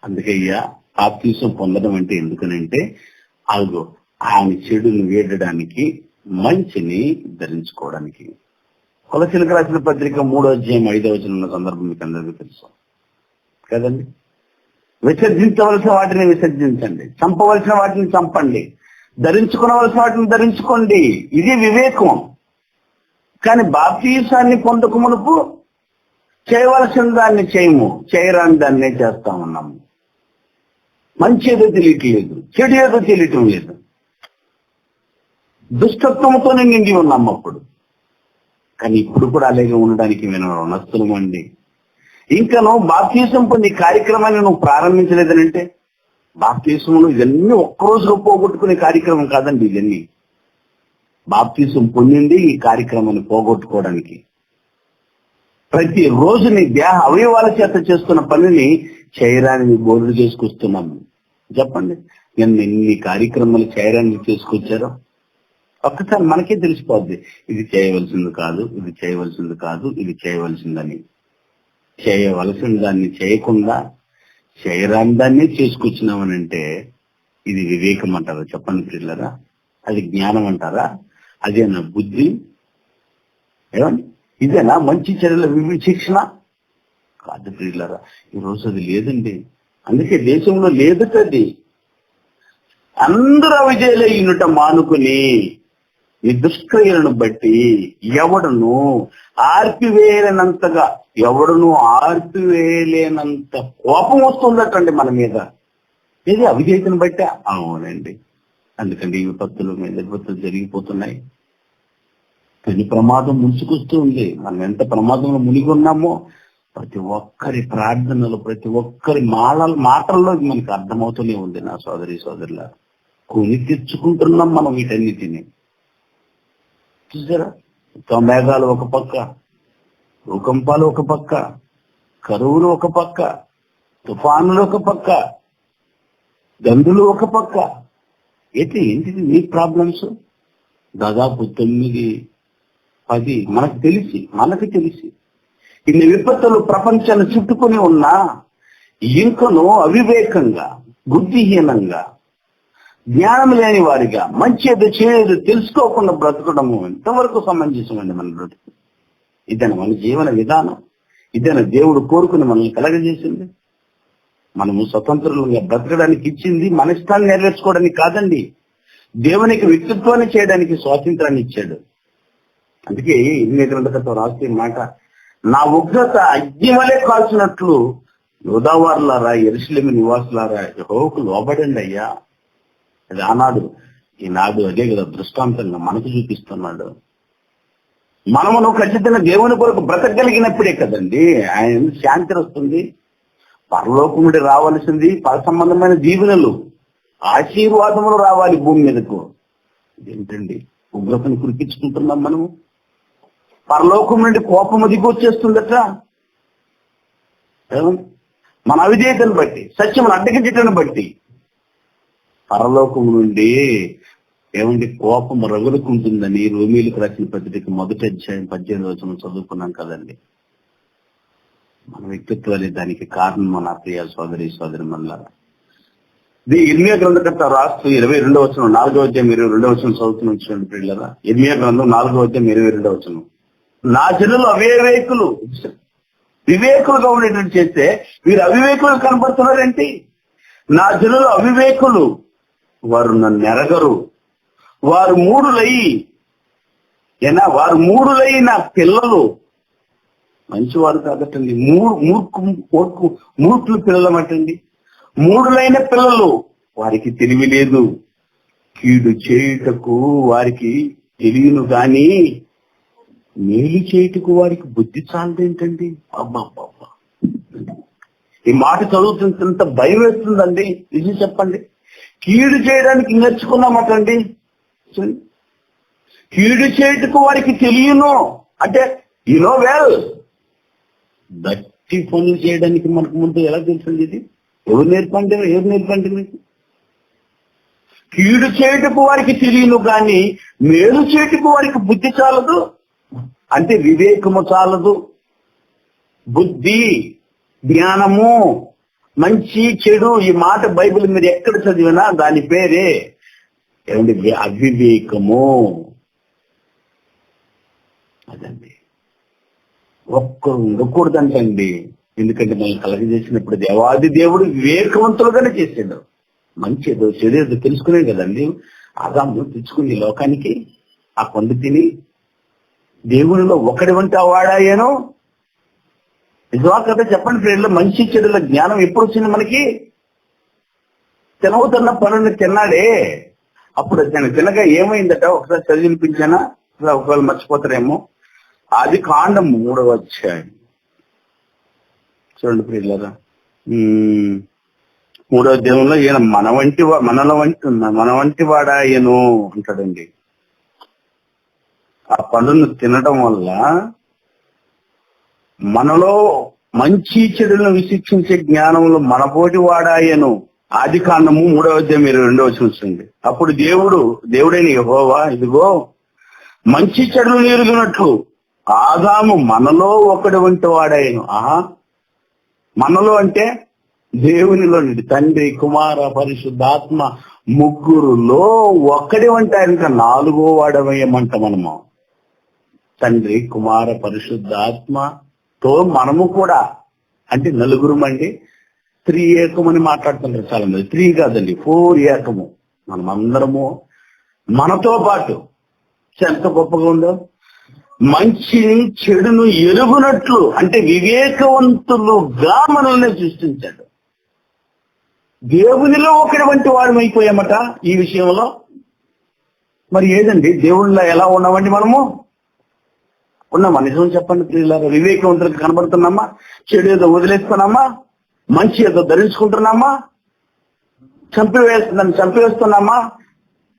Speaker 2: అందుకయ్యా బాప్తీసం పొందడం అంటే ఎందుకనంటే అదిగో ఆయన చెడును వేడడానికి, మంచిని ధరించుకోవడానికి. కొలసీలకు రాసిన పత్రిక 3వ అధ్యాయం 5వ వచనం సందర్భం మీకు అందరికీ తెలుసు కదండి. విసర్జించవలసిన వాటిని విసర్జించండి, చంపవలసిన వాటిని చంపండి, ధరించుకోవలసిన వాటిని ధరించుకోండి. ఇది వివేకం. కానీ బాప్తీసాన్ని పొందక మునుపు చేయవలసిన దాన్ని చేయము, చేయరాని దాన్నే చేస్తా ఉన్నాము. మంచి ఏదో తెలియట్లేదు, చెడు ఏదో తెలియటం లేదు. దుష్టత్వంతో నిండి ఉన్నాం అప్పుడు. కానీ ఇప్పుడు కూడా అలాగే ఉండడానికి మేము నస్తులమండి. ఇంకా నువ్వు బాప్తీసం పొంది కార్యక్రమాన్ని నువ్వు ప్రారంభించలేదనంటే, బాప్తీసంలో ఇవన్నీ ఒక్కరోజులో పోగొట్టుకునే కార్యక్రమం కాదండి. ఇవన్నీ బాప్తీసం పొందింది ఈ కార్యక్రమాన్ని పోగొట్టుకోవడానికి. ప్రతి రోజు నీ దేహ అవయవాల చేత చేస్తున్న పనిని చేయరాని బోర్డు చేసుకొస్తున్నాము. చెప్పండి, నేను ఎన్ని కార్యక్రమాలు చేయరానికి చేసుకొచ్చారో ఒక్కసారి మనకే తెలిసిపోద్ది. ఇది చేయవలసింది కాదు, ఇది చేయవలసింది కాదు, ఇది చేయవలసిందని. చేయవలసిన దాన్ని చేయకుండా చేయరాని దాన్ని చేసుకొచ్చినామనంటే ఇది వివేకం అంటారా? చెప్పండి పిల్లరా. అది జ్ఞానం అంటారా? అదే నా బుద్ధి, ఏమండి, ఇదేనా మంచి చర్యల శిక్షణ? కాదు ప్రియులారా, ఈరోజు అది లేదండి. అందుకే దేశంలో లేదటది. అందరూ అవిజయులైనట మానుకుని ఈ దుష్క్రియలను బట్టి ఎవడును ఆర్పివేయలేనంత కోపం వస్తుందటండి మన మీద. ఇది అవిధేయతను బట్టి. అవునండి, అందుకండి ఈ విపత్తులు జరిగిపోతున్నాయి. పెను ప్రమాదం ముంచుకొస్తూ ఉంది. మనం ఎంత ప్రమాదంలో మునిగి ఉన్నామో ప్రతి ఒక్కరి ప్రార్థనలు, ప్రతి ఒక్కరి మాటల్లో మనకు అర్థమవుతూనే ఉంది. నా సోదరి సోదరుల, కొని తెచ్చుకుంటున్నాం మనం వీటన్నిటిని. చూసారా, మేఘాలు ఒక పక్క, భూకంపాలు ఒక పక్క, కరువులు ఒక పక్క, తుఫానులు ఒక పక్క, గందులు ఒక పక్క. ఏంటిది మీ ప్రాబ్లమ్స్? దాదాపు 9-10 మనకి తెలిసి ఇన్ని విపత్తులు ప్రపంచాన్ని చుట్టుకుని ఉన్నా ఇంకను అవివేకంగా, బుద్ధిహీనంగా, జ్ఞానం లేని వారిగా, మంచిది చేయదు తెలుసుకోకుండా బ్రతకడము ఎంతవరకు సమంజసమండి మన బ్రతుకు? ఇదేనా మన జీవన విధానం? ఇదేనా దేవుడు కోరుకుని మనల్ని కలగజేసింది? మనము స్వతంత్రులుగా బ్రతకడానికి ఇచ్చింది మన ఇష్టాన్ని నెరవేర్చుకోవడానికి కాదండి, దేవునికి వ్యక్తిత్వాన్ని చేయడానికి స్వాతంత్రాన్ని ఇచ్చాడు. అందుకే ఇన్ని గ్రంథకతో రాసే మాట, నా ఉగ్రత అగ్ని వలె కాల్చినట్లు యోదావారులారా, యెరూషలేము నివాసులారా యెహోవాకు లోబడండి అయ్యా. అది ఆనాడు, ఈనాడు అదే కదా దృష్టాంతంగా మనకు చూపిస్తున్నాడు. మనము ఖచ్చితంగా దేవుని కొరకు బ్రతకగలిగినప్పుడే కదండి ఆయన శాంతి వస్తుంది. పరలోకం నుండి రావాల్సింది పర సంబంధమైన దీవెనలు, ఆశీర్వాదములు రావాలి భూమి మీదకు. ఏంటండి ఉగ్రతను కురిపించుకుంటున్నాం మనము? పరలోకం నుండి కోపము దిగొచ్చేస్తుందట. మన అవిధేయతను బట్టి, సత్యమును అడ్డగించటను బట్టి పరలోకం నుండి కోపం రగులుకుంటుందని రోమీలకు రాసిన పత్రిక 1:18 చదువుకున్నాం కదండి. మన వ్యక్తిత్వాలే దానికి కారణం. మన ప్రియ సోదరి సోదరిమణులారా, ఇర్మియా గ్రంథకర్త రాస్తూ 22వ వచనం, 4వ అధ్యాయం 22వ వచనం చదువుతున్న చూడండి పిల్లరా. ఇర్మియా గ్రంథం 4వ అధ్యాయం 22వ వచనం, నా జనులు వివేకులుగా ఉండేటట్టు చేస్తే వీరు అవివేకులు కనబడుతున్నారేంటి? నా జనులు అవివేకులు, వారు నన్ను ఎరగరు, వారు మూఢులై నా పిల్లలు. మంచివారు కాదటండి, మూర్ఖులు పిల్లలమటండి. మూఢులైన పిల్లలు, వారికి తెలివి లేదు, కీడు చేయుటకు వారికి తెలియను గాని మేలు చేయుటకు వారికి బుద్ధి చాలదేంటండి. అబ్బా, ఈ మాట చదువుతుంటే భయం వేస్తుందండి. ఇది చెప్పండి, కీడు చేయడానికి నేర్చుకున్నామటండి. కీడు చేయుటకు వారికి తెలియను అంటే వెల్, గట్టి పనులు చేయడానికి మనకు ముందు ఎలా తెలుస్తుంది? ఇది ఎవరు నేర్పండి మీకు? కీడు చేయుటకు వారికి తెలియను కానీ మేలు చేయుటకు వారికి బుద్ధి చాలదు. అంటే వివేకము చాలదు, బుద్ధి, జ్ఞానము, మంచి చెడు, ఈ మాట బైబిల్ మీరు ఎక్కడ చదివినా దాని పేరే అవివేకము. అదండి, ఒక్కరు ఉండకూడదంటండి. ఎందుకంటే మనల్ని కలగజేసినప్పుడు దేవాది దేవుడు వివేకవంతులుగానే చేసాడు. మంచిదో చెడేదో తెలుసుకునే కదండి ఆదాము తెచ్చుకుని లోకానికి ఆ పండు తిని దేవునిలో ఒకటి వంటి వాడాయేనో. నిజమా కదా చెప్పండి ఫ్రెండ్లు? మంచి చెడుల జ్ఞానం ఎప్పుడు వచ్చింది మనకి? తినవుతున్న పనులు తిన్నాడే, అప్పుడు తినగా ఏమైందట ఒకసారి చదివినిపించానా? ఒకవేళ మర్చిపోతారేమో. ఆది కాండం 3వ అధ్యాయం చూడండి ప్రియులారా. 3వ అధ్యాయంలో ఈయన మన వంటి వాడాయను అంటాడండి. ఆ పండును తినడం వల్ల మనలో మంచి చెడులను విశిక్షించే జ్ఞానంలో మనపోటి వాడాయను. ఆది కాండము 3వ అధ్యాయం 22వ వచనం చూడండి. అప్పుడు దేవుడైన యెహోవా, ఇదిగో మంచి చెడులను ఎరుగునట్లు ఆదాము మనలో ఒకటి వంటి వాడాయను. మనలో అంటే దేవునిలో తండ్రి, కుమార, పరిశుద్ధాత్మ ముగ్గురులో ఒక్కడి వంటి ఆయన 4వ వాడవేయమంట మనము. తండ్రి, కుమార, పరిశుద్ధాత్మతో మనము కూడా, అంటే నలుగురు అండి, 3 ఏకమని మాట్లాడుతుంటారు చాలా మంది. 3 కాదండి, 4 ఏకము. మనం అందరము మనతో పాటు ఎంత గొప్పగా ఉందో. మంచిని చెడును ఎరుగునట్లు, అంటే వివేకవంతులుగా మనల్ని సృష్టించాడు. దేవునిలో ఒకటి వంటి వాడు అయిపోయామట ఈ విషయంలో. మరి ఏదండి, దేవుళ్ళ ఎలా ఉన్నామండి మనము? ఉన్నామా? నిజం చెప్పండి ప్రియులారా. వివేకవంతులకు కనబడుతున్నామా? చెడు ఏదో వదిలేస్తున్నామా? మంచి ఏదో ధరించుకుంటున్నామా? చంపివేస్తున్నామా?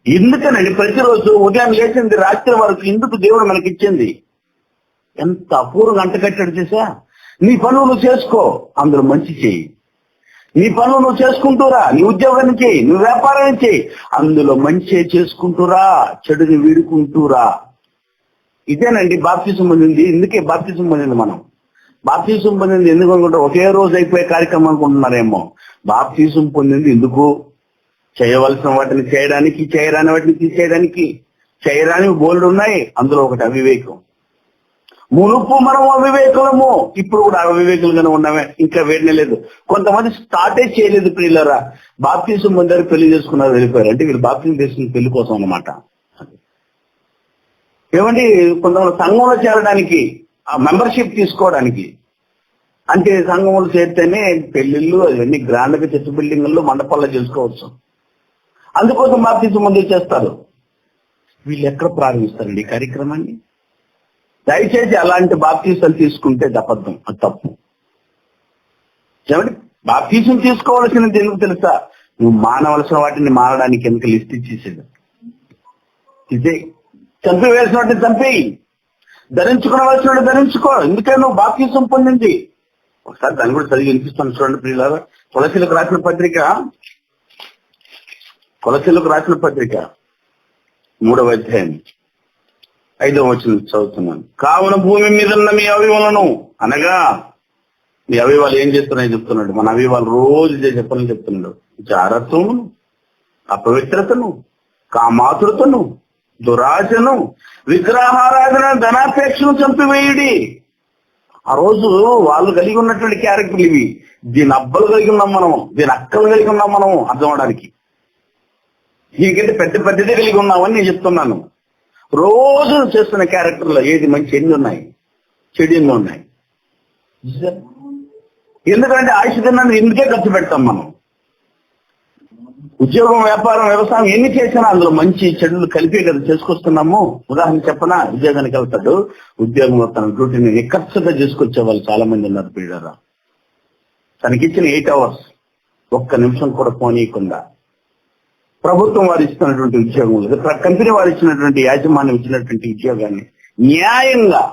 Speaker 2: ఎందుకనండి ప్రతిరోజు ఉదయం లేచింది రాత్రి వరకు ఎందుకు దేవుడు మనకిచ్చింది? ఎంత అపూర్వంగా అంటకట్టాడు చేసా. నీ పనులు నువ్వు చేసుకో, అందులో మంచి చేయి. నీ పనులు నువ్వు చేసుకుంటూరా, నీ ఉద్యోగాన్ని చేయి, నువ్వు వ్యాపారాన్ని చేయి, అందులో మంచి చేసుకుంటూరా, చెడుని వీడుకుంటూరా. ఇదేనండి బాప్తిసం పొందింది. ఇందుకే బాప్తిసం పొందింది మనం. బాప్తిసం పొందింది ఎందుకు అనుకుంటారు? ఒకే రోజు అయిపోయే కార్యక్రమం అనుకుంటున్నారేమో. బాప్తిసం పొందింది ఎందుకు? చేయవలసిన వాటిని చేయడానికి, చేయరాని వాటిని తీసేయడానికి. చేయరాని బోల్డ్ ఉన్నాయి, అందులో ఒకటి అవివేకం. మునుపు మనం అవివేకులము, ఇప్పుడు కూడా అవివేకులుగానే ఉన్నామే. ఇంకా వేడనే లేదు. కొంతమంది స్టార్టే చేయలేదు ప్రియులారా. బాప్తిసం పొందారు, పెళ్లి చేసుకున్నారు, వెళ్ళిపోయారు. అంటే వీళ్ళు బాప్తిసం చేసుకుని పెళ్లి కోసం అన్నమాట. ఏమండి, కొంతమంది సంఘంలో చేరడానికి, మెంబర్షిప్ తీసుకోవడానికి, అంటే సంఘంలో చేరితేనే పెళ్లిళ్ళు అవన్నీ గ్రాండ్ గా చర్చ్ బిల్డింగుల్లో మండపాల్లో చేసుకోవచ్చు. అందుకోసం బాప్తిసం ముందు చేస్తారు. వీళ్ళు ఎక్కడ ప్రారంభిస్తారండి ఈ కార్యక్రమాన్ని? దయచేసి అలాంటి బాప్తిసాలు తీసుకుంటే అబద్ధం, అది తప్పు. ఏమంటే బాప్తిసం తీసుకోవాల్సినది ఎందుకు తెలుసా? నువ్వు మానవలసిన వాటిని మారడానికి ఎందుకు లిస్ట్ ఇచ్చేసేది. ఇదే చంపివేసిన వాటిని చంపేయి, ధరించుకోవలసిన వాటిని ధరించుకో. ఎందుకంటే నువ్వు బాప్తిసం పొందింది. ఒకసారి దాన్ని కూడా చదివి వినిపిస్తాను చూడండి ప్రియులారా. కొలసీలకు రాసిన పత్రిక 3వ అధ్యాయం 5వ వచనం చదువుతున్నాను. కావున భూమి మీద ఉన్న మీ అవయవాలను, అనగా మీ అవయవాలు ఏం చేస్తున్నాయో చెప్తున్నాడు. మన అవయవాలు రోజు చేసే పనులు చెప్తున్నాడు. జారత్వమును, అపవిత్రతను, కామాతురతను, దురాశను, విగ్రహారాధన, ధనాపేక్షను చంపివేయుడి. ఆ రోజు వాళ్ళు కలిగి ఉన్నటువంటి క్యారెక్టర్లు ఇవి. దీని అబ్బలు కలిగి ఉన్నాం మనం, దీని అక్కలు కలిగి ఉన్నాం మనం అర్థం అవడానికి. దీనికంటే పెద్ద పెద్దదే కలిగి ఉన్నామని నేను చెప్తున్నాను. రోజు చేస్తున్న క్యారెక్టర్లో ఏది మంచి ఎన్ని ఉన్నాయి, చెడు ఎన్ని ఉన్నాయి. ఎందుకంటే ఆయుష్ దినాన్ని ఇందుకే ఖర్చు పెడతాం మనం. ఉద్యోగం, వ్యాపారం, వ్యవసాయం ఎన్ని చేసినా అందులో మంచి చెడులు కలిపే కదా చేసుకొస్తున్నాము. ఉదాహరణ చెప్పనా, ఉద్యోగానికి వెళ్తాడు, ఉద్యోగం తన డ్యూటీని నిఖర్చుగా చేసుకొచ్చే వాళ్ళు చాలా మంది ఉన్నారు పిల్లరా. తనకిచ్చిన 8 hours ఒక్క నిమిషం కూడా పోనీయకుండా, ప్రభుత్వం వారు ఇచ్చినటువంటి ఉద్యోగం, కంపెనీ వారు ఇచ్చినటువంటి యాజమాన్యం ఇచ్చినటువంటి ఉద్యోగాన్ని న్యాయంగా,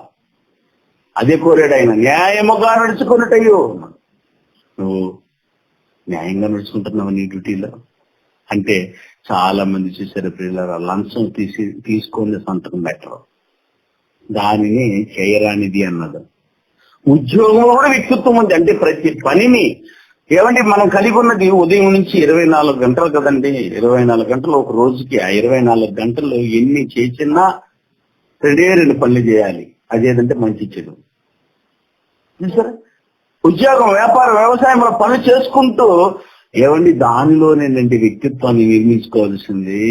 Speaker 2: అదే కోరాడు ఆయన, న్యాయముగా నడుచుకున్నట్టయ్యో. నువ్వు న్యాయంగా నడుచుకుంటున్నావు నీ డ్యూటీలో అంటే? చాలా మంది చూసారు పిల్లలు లంచం తీసుకొని సంతకం పెట్టరు, దానిని చేయరానిది అన్నది. ఉద్యోగంలో కూడా వ్యక్తిత్వం ఉంది. అంటే ప్రతి పనిని, ఏమంటే మనం కలిగి ఉన్నది ఉదయం నుంచి 24 గంటలు కదండి. 24 గంటలు ఒక రోజుకి. ఆ 24 గంటలు ఎన్ని చేసినా 2 పనులు చేయాలి. అదేదంటే మంచి చెడు. చూసారా? ఉద్యోగం, వ్యాపారం, వ్యవసాయంలో పనులు చేసుకుంటూ, ఏమండి దానిలోనేనండి వ్యక్తిత్వాన్ని నిర్మించుకోవాల్సింది.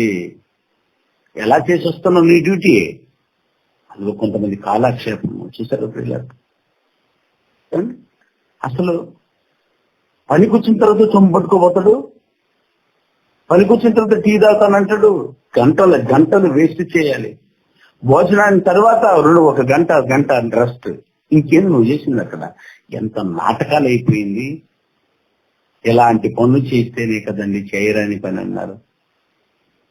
Speaker 2: ఎలా చేసి వస్తున్నావు నీ డ్యూటీ? అందులో కొంతమంది కాలక్షేపం చూసారు పిల్లలు. అసలు పనికొచ్చిన తర్వాత చొంపట్టుకోబోతాడు, పనికొచ్చిన తర్వాత టీ తాగుతానంటాడు. గంటలు వేస్ట్ చేయాలి. భోజనానికి తర్వాత 1 గంట రెస్ట్. ఇంకేం నువ్వు చేసింది అక్కడ? ఎంత నాటకాలు అయిపోయింది. ఇలాంటి పనులు చేస్తేనే కదండి చేయరాని పని అన్నారు.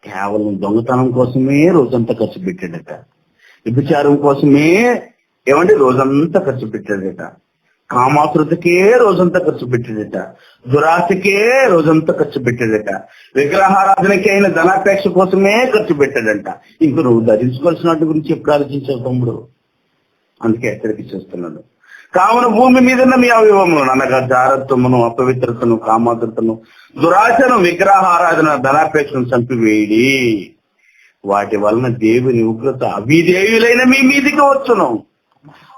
Speaker 2: కేవలం దొంగతనం కోసమే రోజంతా ఖర్చు పెట్టాడట, వ్యభిచారం కోసమే ఏమంటే రోజంతా ఖర్చు పెట్టాడట, కామాతృతకే రోజంతా ఖర్చు పెట్టాడట, దురాశకే రోజంతా ఖర్చు పెట్టాడట, విగ్రహారాధనకి అయిన ధనాపేక్ష కోసమే ఖర్చు పెట్టాడంట. ఇంక నువ్వు ధరించుకోవాల్సిన వాటి గురించి ఎప్పుడు ఆలోచించావు తమ్ముడు? అందుకే హెచ్చరిక చేస్తున్నాడు. కావున భూమి మీద మీ అవయవములను, అనగా జారత్వమును, అపవిత్రతను, కామాతృతను, దురాశను, విగ్రహారాధన, ధనాపేక్షను చంపివేయడి. వాటి వలన దేవుని ఉగ్రత అవిధేయులైన మీ మీదకి వచ్చును.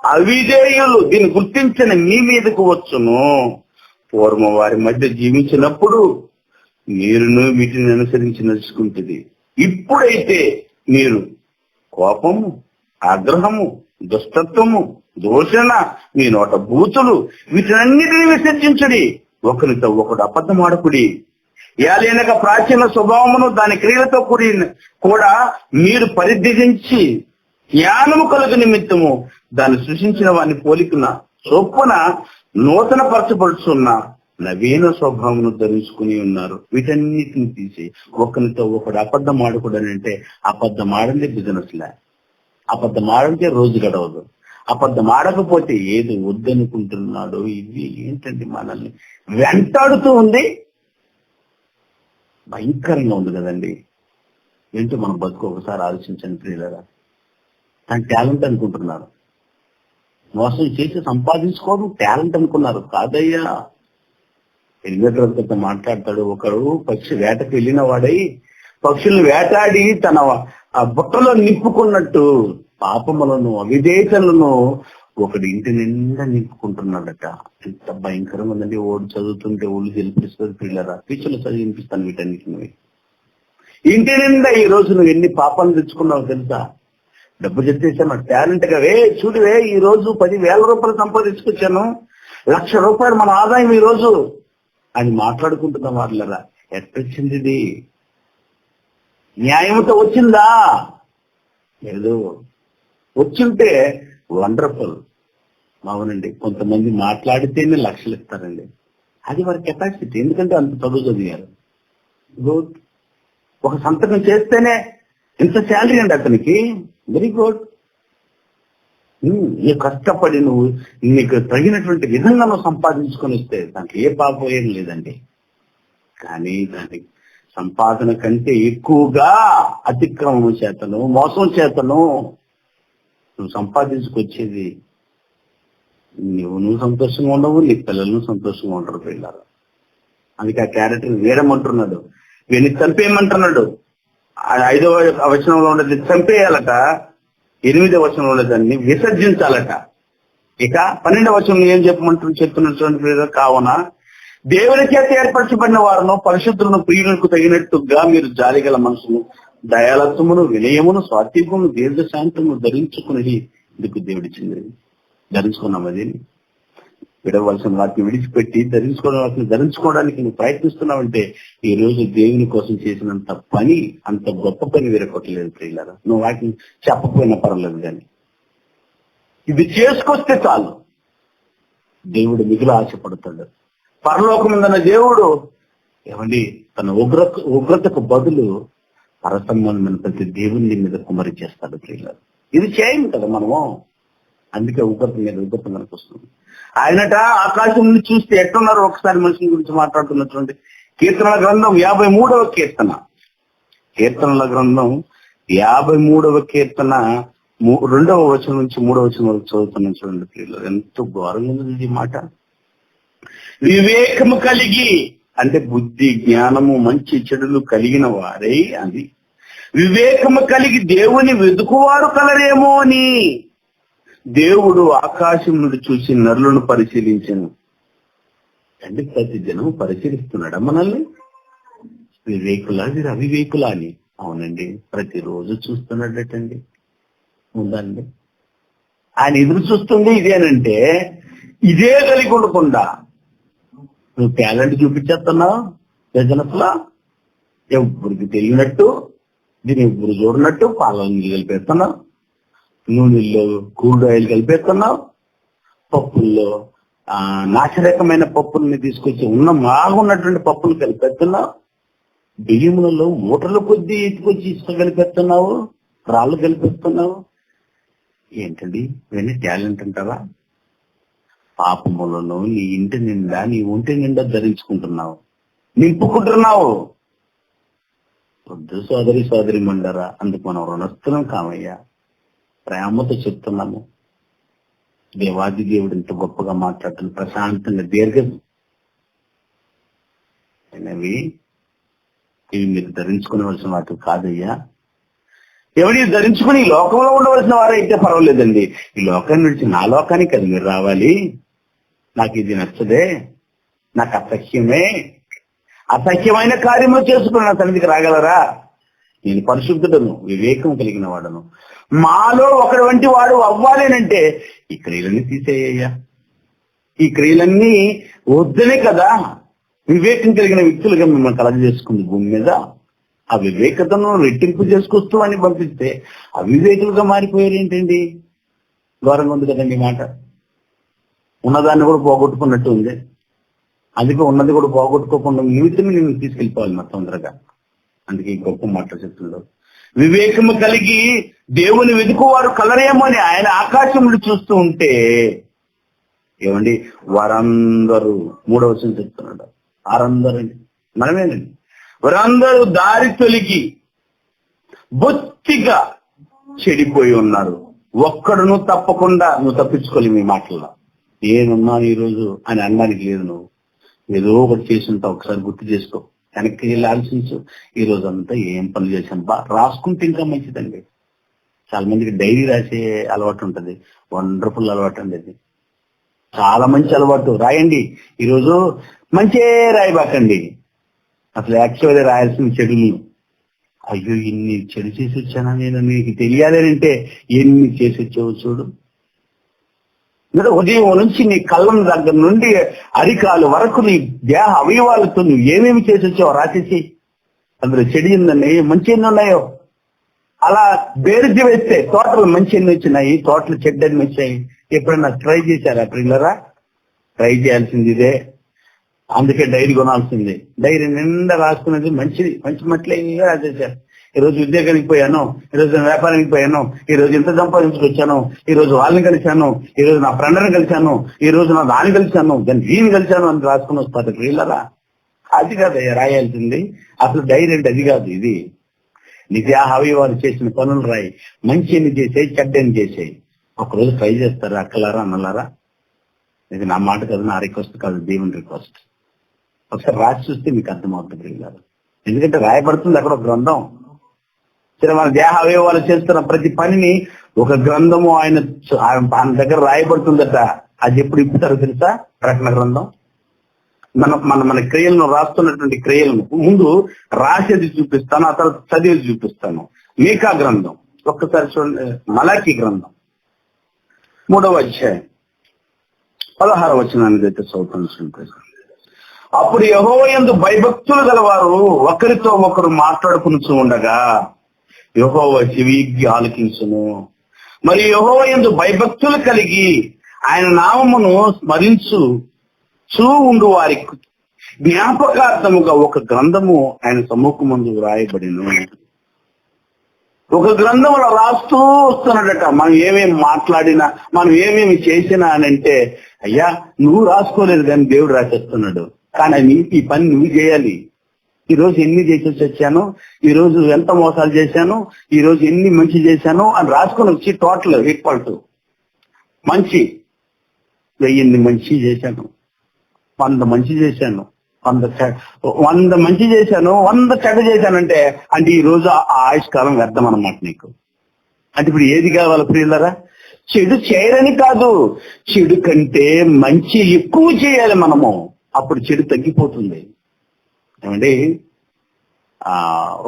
Speaker 2: అవిధేయులు దీన్ని గుర్తించిన మీ మీదకు వచ్చును. పూర్వం వారి మధ్య జీవించినప్పుడు మీరును వీటిని అనుసరించి నడుచుకుంటుంది. ఇప్పుడైతే మీరు కోపము, ఆగ్రహము, దుష్టత్వము, దూషణ, మీ నోట బూతులు వీటినన్నిటినీ విసర్జించుడి. ఒకరితో ఒకడు అబద్ధమాడకుడి. ఏలైనక ప్రాచీన స్వభావమును దాని క్రియలతో కూడా మీరు పరిధించి జ్ఞానము కలుగు నిమిత్తము దాన్ని సృష్టించిన వారిని పోలికున్న చొప్పున నూతన పరచబడుచున్న నవీన స్వభావమును ధరించుకుని ఉన్నారు. వీటన్నిటిని తీసి ఒకరితో ఒకడు అబద్ధం ఆడకూడని అంటే అబద్ధం ఆడందే బిజినెస్ లా, అబద్ధం ఆడంటే రోజు గడవదు, అబద్ధం ఆడకపోతే ఏది వద్దనుకుంటున్నాడు. ఇది ఏంటంటే మనల్ని వెంటాడుతూ ఉంది. భయంకరంగా ఉంది కదండి. ఏంటో మన బతుకు ఒకసారి ఆలోచించండి ప్రియులారా. తన టాలెంట్ అనుకుంటున్నారు, మోసం చేసి సంపాదించుకోవడం టాలెంట్ అనుకున్నారు. కాదయ్యా. ఎలివేటర్ మాట్లాడతాడు. ఒకడు పక్షి వేటకు వెళ్ళిన వాడై పక్షులను వేటాడి తన ఆ బుట్టలో నింపుకున్నట్టు పాపములను అవిధేయతలను ఒకటి ఇంటి నిండా నింపుకుంటున్నాడట. ఎంత భయంకరంగా ఉందండి. ఓడి చదువుతుంటే ఒళ్ళు తెలిపిస్తుంది పిల్లరా. టీచర్లు చదివి వినిపిస్తాను వీటన్నిటిని. ఇంటి నిండా ఈ రోజు నువ్వు ఎన్ని పాపాలు తెచ్చుకున్నావు తెలుసా? డబ్బు చెప్పేసాను టాలెంట్ గా చూడువే ఈ రోజు 10,000 రూపాయలు సంపాదించుకొచ్చాను, 1,00,000 రూపాయలు మన ఆదాయం ఈ రోజు అని మాట్లాడుకుంటున్న వాళ్ళరా. ఎట్టొచ్చింది ఇది? న్యాయంతో వచ్చిందా? లేదు. వచ్చింటే వండర్ఫుల్. అవునండి. కొంతమంది మాట్లాడితేనే లక్షలు ఇస్తారండి. అది వారి కెపాసిటీ. ఎందుకంటే అంత చదువు చదివారు. గుడ్. ఒక సంతకం చేస్తేనే ఇంత శాలరీ అండి అతనికి. Very good. నీ కష్టపడి నువ్వు నీకు తగినటువంటి విధంగా నువ్వు సంపాదించుకొని వస్తే దాంట్లో ఏ పాపం ఏం లేదండి. కానీ దానికి సంపాదన కంటే ఎక్కువగా అతిక్రమం చేతను, మోసం చేతను నువ్వు సంపాదించుకొచ్చేది. నువ్వు సంతోషంగా ఉండవు, నీ పిల్లలను సంతోషంగా ఉండరు పిల్లలు. అందుకే ఆ క్యారెక్టర్ వేయడమంటున్నాడు, వీడిని చంపేయమంటున్నాడు. 5వ వచనంలో ఉండేది చంపేయాలట, 8వ వచనంలో ఉండేదాన్ని విసర్జించాలట. ఇక 12వ వచనంలో ఏం చెప్తున్నటువంటి కావున దేవుని చేత ఏర్పరచబడిన వారును పరిశుద్ధులను ప్రియులకు తగినట్టుగా మీరు జాలిగల మనసును, దయాలత్వమును, వినయమును, స్వాత్వికమును, దీర్ఘశాంతమును ధరించుకుని ఇందుకు దేవుడిచ్చింది. ధరించుకున్నాం. అది విడవలసిన వాటిని విడిచిపెట్టి ధరించుకోవడానికి నువ్వు ప్రయత్నిస్తున్నావంటే ఈ రోజు దేవుని కోసం చేసినంత పని, అంత గొప్ప పని వేరొకట్లేదు ప్రియులారా. నువ్వు వాటిని చెప్పకపోయినా పర్వాలేదు, కానీ ఇది చేసుకొస్తే చాలు దేవుడు మిగులు ఆశపడతాడు. పరలోకముందన్న దేవుడు ఏమండి తన ఉగ్రతకు బదులు పరసంబంధమైన ప్రతి దేవుని మీద కుమరి చేస్తాడు ప్రియులారా. ఇది చేయం కదా మనము. అందుకే ఉగ్రత మీద ఉగ్రత మనకు వస్తుంది. ఆయనట ఆకాశం నుండి చూస్తే ఎట్టున్నారు ఒకసారి మనుషుల గురించి మాట్లాడుతున్నటువంటి కీర్తనల గ్రంథం 53వ కీర్తన. కీర్తనల గ్రంథం 53వ కీర్తన 2వ వచనం నుంచి 3వ వచనం వరకు చదువుతున్న చూడండి ప్రియులారా. ఎంతో ఘోరంగా ఉంది ఈ మాట. వివేకము కలిగి అంటే బుద్ధి, జ్ఞానము, మంచి చెడులు కలిగిన వారై, అది వివేకము కలిగి దేవుని వెతుకువారు కలరేమో అని దేవుడు ఆకాశం నుండి చూసి నరులను పరిశీలించను. అంటే ప్రతి దినం పరిశీలిస్తున్నాడా మనల్ని? వివేకులా వీరు అవివేకులా అని? అవునండి, ప్రతిరోజు చూస్తున్నాడటండి. ఉందండి. ఆయన ఎదురు చూస్తుంది ఇదేనంటే ఇదే కలిగి ఉండకుండా నువ్వు టాలెంట్ చూపించేస్తున్నావు బిజినెస్ లా, ఎవరికి తెలియనట్టు, దీన్ని ఎవ్వరు చూడనట్టు పాల నీళ్ళు కలిపేస్తున్నావు, నూనెల్లో క్రూడ్ ఆయిల్ కలిపేస్తున్నావు, పప్పుల్లో నాశరకమైన పప్పుల్ని తీసుకొచ్చి మాగున్నటువంటి పప్పులు కలిపేస్తున్నావు, బియ్యములలో మూటల కొద్దీ ఎత్తుకొచ్చి ఇసుక కలిపేస్తున్నావు, రాళ్ళు కలిపేస్తున్నావు. ఏంటండి ఇవన్నీ టాలెంట్ అంటారా? పాపములను నీ ఇంటి నిండా, నీ ఒంటి నిండా ధరించుకుంటున్నావు, నింపుకుంటున్నావు. వద్దు సోదరి మండరా. అందుకు మనం రుణస్థులం కామయ్యా. ప్రేమతో చెప్తున్నాము. దేవాది దేవుడు ఇంత గొప్పగా మాట్లాడుతున్న ప్రశాంతంగా ఇవి మీరు ధరించుకునేవలసిన వాటి కాదయ్యా. ఎవరి ధరించుకుని ఈ లోకంలో ఉండవలసిన వారైతే పర్వాలేదండి. ఈ లోకాన్ని విడిచి నా లోకానికి కదా మీరు రావాలి. నాకు ఇది నచ్చదే, నాకు అసహ్యమే, అసహ్యమైన కార్యము చేసుకుని నా సన్నిధికి రాగలరా? నేను పరిశుద్ధుడను, వివేకం కలిగిన వాడను. మాలో ఒకటి వంటి వాడు అవ్వాలేనంటే ఈ క్రియలన్నీ తీసేయ్యా. ఈ క్రియలన్నీ వద్దనే కదా వివేకం కలిగిన వ్యక్తులుగా మిమ్మల్ని కలగజేసుకుంది భూమి మీద. ఆ వివేకతను రెట్టింపు చేసుకొస్తూ అని పంపిస్తే అవివేకులుగా మారిపోయారు ఏంటండి? ఘోరంగా ఉంది కదండి మాట. ఉన్నదాన్ని కూడా పోగొట్టుకున్నట్టు ఉంది. అందుకే ఉన్నది కూడా పోగొట్టుకోకుండా నిమిత్తం నేను తీసుకెళ్ళిపోవాలి మరి తొందరగా. అందుకే ఈ గొప్ప మాటలు చెప్తున్నాడు. వివేకము కలిగి దేవుని వెతుకువారు కలరేమో అని ఆయన ఆకాశములు చూస్తూ ఉంటే ఏమండి వారందరూ 3వ వచనం చెప్తున్నాడు. వారందరూ మనమేనండి. వారందరూ దారి తొలిగి బొత్తిగా చెడిపోయి ఉన్నారు. ఒక్కడును తప్పకుండా నువ్వు తప్పించుకోలేవు ఈ మాటల్లో. నేనున్నాను ఈ రోజు అని అనడానికి లేదు. నువ్వు ఏదో ఒకటి చేసి ఉంటావు. ఒకసారి గుర్తు చేసుకో, వెనక్కి వెళ్ళి ఆలోచించు. ఈ రోజు అంతా ఏం పనులు చేశాను రాసుకుంటే ఇంకా మంచిదండి. చాలా మందికి డైరీ రాసే అలవాటు ఉంటది. వండర్ఫుల్ అలవాటు అండి అది. చాలా మంచి అలవాటు. రాయండి. ఈరోజు మంచే రాయబాకండి. అసలు యాక్చువల్గా రాయాల్సిన చెడులు. అయ్యో ఇన్ని చెడు చేసి వచ్చానా నేను, నీకు తెలియాలి అంటే ఎన్ని చేసి వచ్చావు చూడు. ఉదయం నుంచి నీ కళ్ళం దగ్గర నుండి అరికాలు వరకు నీ దేహ అవయవాలతో నువ్వు ఏమేమి చేసి వచ్చావు రాసేసి. అందులో చెడు ఎన్నున్నాయి, మంచి ఎన్ని ఉన్నాయో అలా బేరుజి వేస్తే తోటలు మంచి ఎన్ని వచ్చినాయి, తోటలు చెడ్డ ఎన్ని వచ్చాయి. ఎప్పుడన్నా ట్రై చేశారా పిల్లరా? ట్రై చేయాల్సింది ఇదే. అందుకే డైరీ కొనాల్సింది. డైరీ నిండా రాసుకున్నది మంచిది, మంచి మట్లే రాసేసారు. ఈ రోజు ఉద్యోగానికి పోయాను, ఈ రోజు వ్యాపారానికి పోయాను, ఈ రోజు ఎంత సంపాదించుకొచ్చాను, ఈ రోజు వాళ్ళని కలిశాను, ఈ రోజు నా ఫ్రెండ్ని కలిశాను, ఈ రోజు నా దాన్ని కలిశాను, దాన్ని దీన్ని కలిశాను అని రాసుకుని వస్తారు వీళ్ళరా. అది కాదు రాయాల్సింది. అసలు డైరీ అంటే అది కాదు. ఇది నిజా అవయవాలు చేసిన పనులు రాయి. మంచి ఎన్ని చేసేయి, చెడ్డ ఎన్ని చేసేయి. ఒకరోజు ట్రై చేస్తారు అక్కలారా అన్నలారా. ఇది నా మాట కాదు, నా రిక్వెస్ట్ కాదు, దేవుని రిక్వెస్ట్. ఒకసారి రాసి చూస్తే మీకు అర్థమవుతుంది వీళ్ళారు. ఎందుకంటే రాయబడుతుంది అక్కడ ఒక గ్రంథం. సరే, మన దేహ అవయవాలు చేస్తున్న ప్రతి పనిని ఒక గ్రంథము ఆయన దగ్గర రాయబడుతుందట. అది ఎప్పుడు ఇప్పుతారో తెలుసా? ప్రకటన గ్రంథం. మన క్రియలను రాస్తున్నటువంటి క్రియలను ముందు రాసేది చూపిస్తాను, ఆ తర్వాత చదివేది చూపిస్తాను. మీకా గ్రంథం ఒక్కసారి చూడండి. మలాకి గ్రంథం 3వ అధ్యాయం 16వ వచనాన్ని అయితే చదువుతాను. అప్పుడు యెహోవా యందు భయభక్తులు గలవారు ఒకరితో ఒకరు మాట్లాడుకుని ఉండగా యెహోవా చెవియొగ్గి ఆలకించును. మరి యెహోవా యందు భయభక్తులు కలిగి ఆయన నామమును స్మరించు ఉండు వారికి జ్ఞాపకార్థముగా ఒక గ్రంథము ఆయన సమ్ముఖమందు వ్రాయబడిను. ఒక గ్రంథంలో రాస్తూ వస్తున్నాడట. మనం ఏమేమి మాట్లాడినా, మనం ఏమేమి చేసినా అని అంటే, అయ్యా నువ్వు రాసుకోలేదు కానీ దేవుడు రాసేస్తున్నాడు. కానీ ఈ పని నువ్వు చేయాలి. ఈ రోజు ఎన్ని చేసి వచ్చాను, ఈ రోజు ఎంత మోసాలు చేశాను, ఈ రోజు ఎన్ని మంచి చేశాను అని రాసుకొని వచ్చి టోటల్ ఈక్వల్ టు మంచి 1000 మంచి చేశాను, 100 మంచి చేశాను, 100 మంచి చేశాను, 100 చెడ్డ చేశానంటే అంటే ఈ రోజు ఆ ఆయుష్కాలం వ్యర్థం అన్నమాట నీకు. అంటే ఇప్పుడు ఏది కావాలి ప్రియులరా? చెడు చేయరని కాదు, చెడు కంటే మంచి ఎక్కువ చేయాలి మనము. అప్పుడు చెడు తగ్గిపోతుంది. ఏమండి,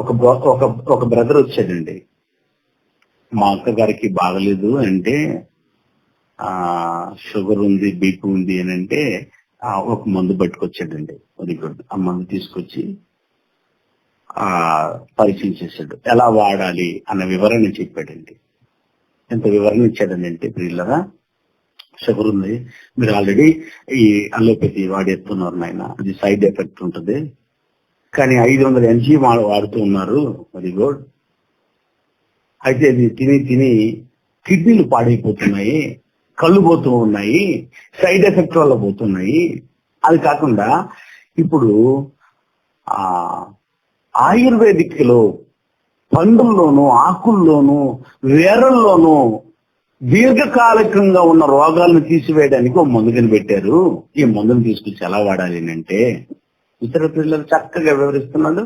Speaker 2: ఒక బ్రదర్ వచ్చాడండి. మా అక్క గారికి బాగలేదు అంటే, షుగర్ ఉంది, బీపీ ఉంది అని అంటే ఒక మందు పట్టుకొచ్చాడండి. Very good. ఆ మందు తీసుకొచ్చి పరిచయం చేశాడు. ఎలా వాడాలి అన్న వివరణ చెప్పాడండి. ఎంత వివరణ ఇచ్చాడనంటే, ప్రియులరా, షుగర్ ఉంది, మీరు ఆల్రెడీ ఈ అలోపతి వాడేస్తున్నారు నాయన, అది సైడ్ ఎఫెక్ట్ ఉంటుంది, కానీ 500 mg వాడుతూ ఉన్నారు. Very good. అయితే అది తిని కిడ్నీలు పాడైపోతున్నాయి, కళ్ళు పోతూ ఉన్నాయి, సైడ్ ఎఫెక్ట్ వల్ల పోతున్నాయి. అది కాకుండా ఇప్పుడు ఆయుర్వేదిక్ లో పండుల్లోనూ, ఆకుల్లోనూ, వేరల్లోనూ దీర్ఘకాలికంగా ఉన్న రోగాలను తీసివేయడానికి ఒక మందు కనిపెట్టారు. ఈ మందును తీసుకొచ్చి ఎలా వాడాలి అంటే ఇతర పిల్లలు చక్కగా వివరిస్తున్నాడు.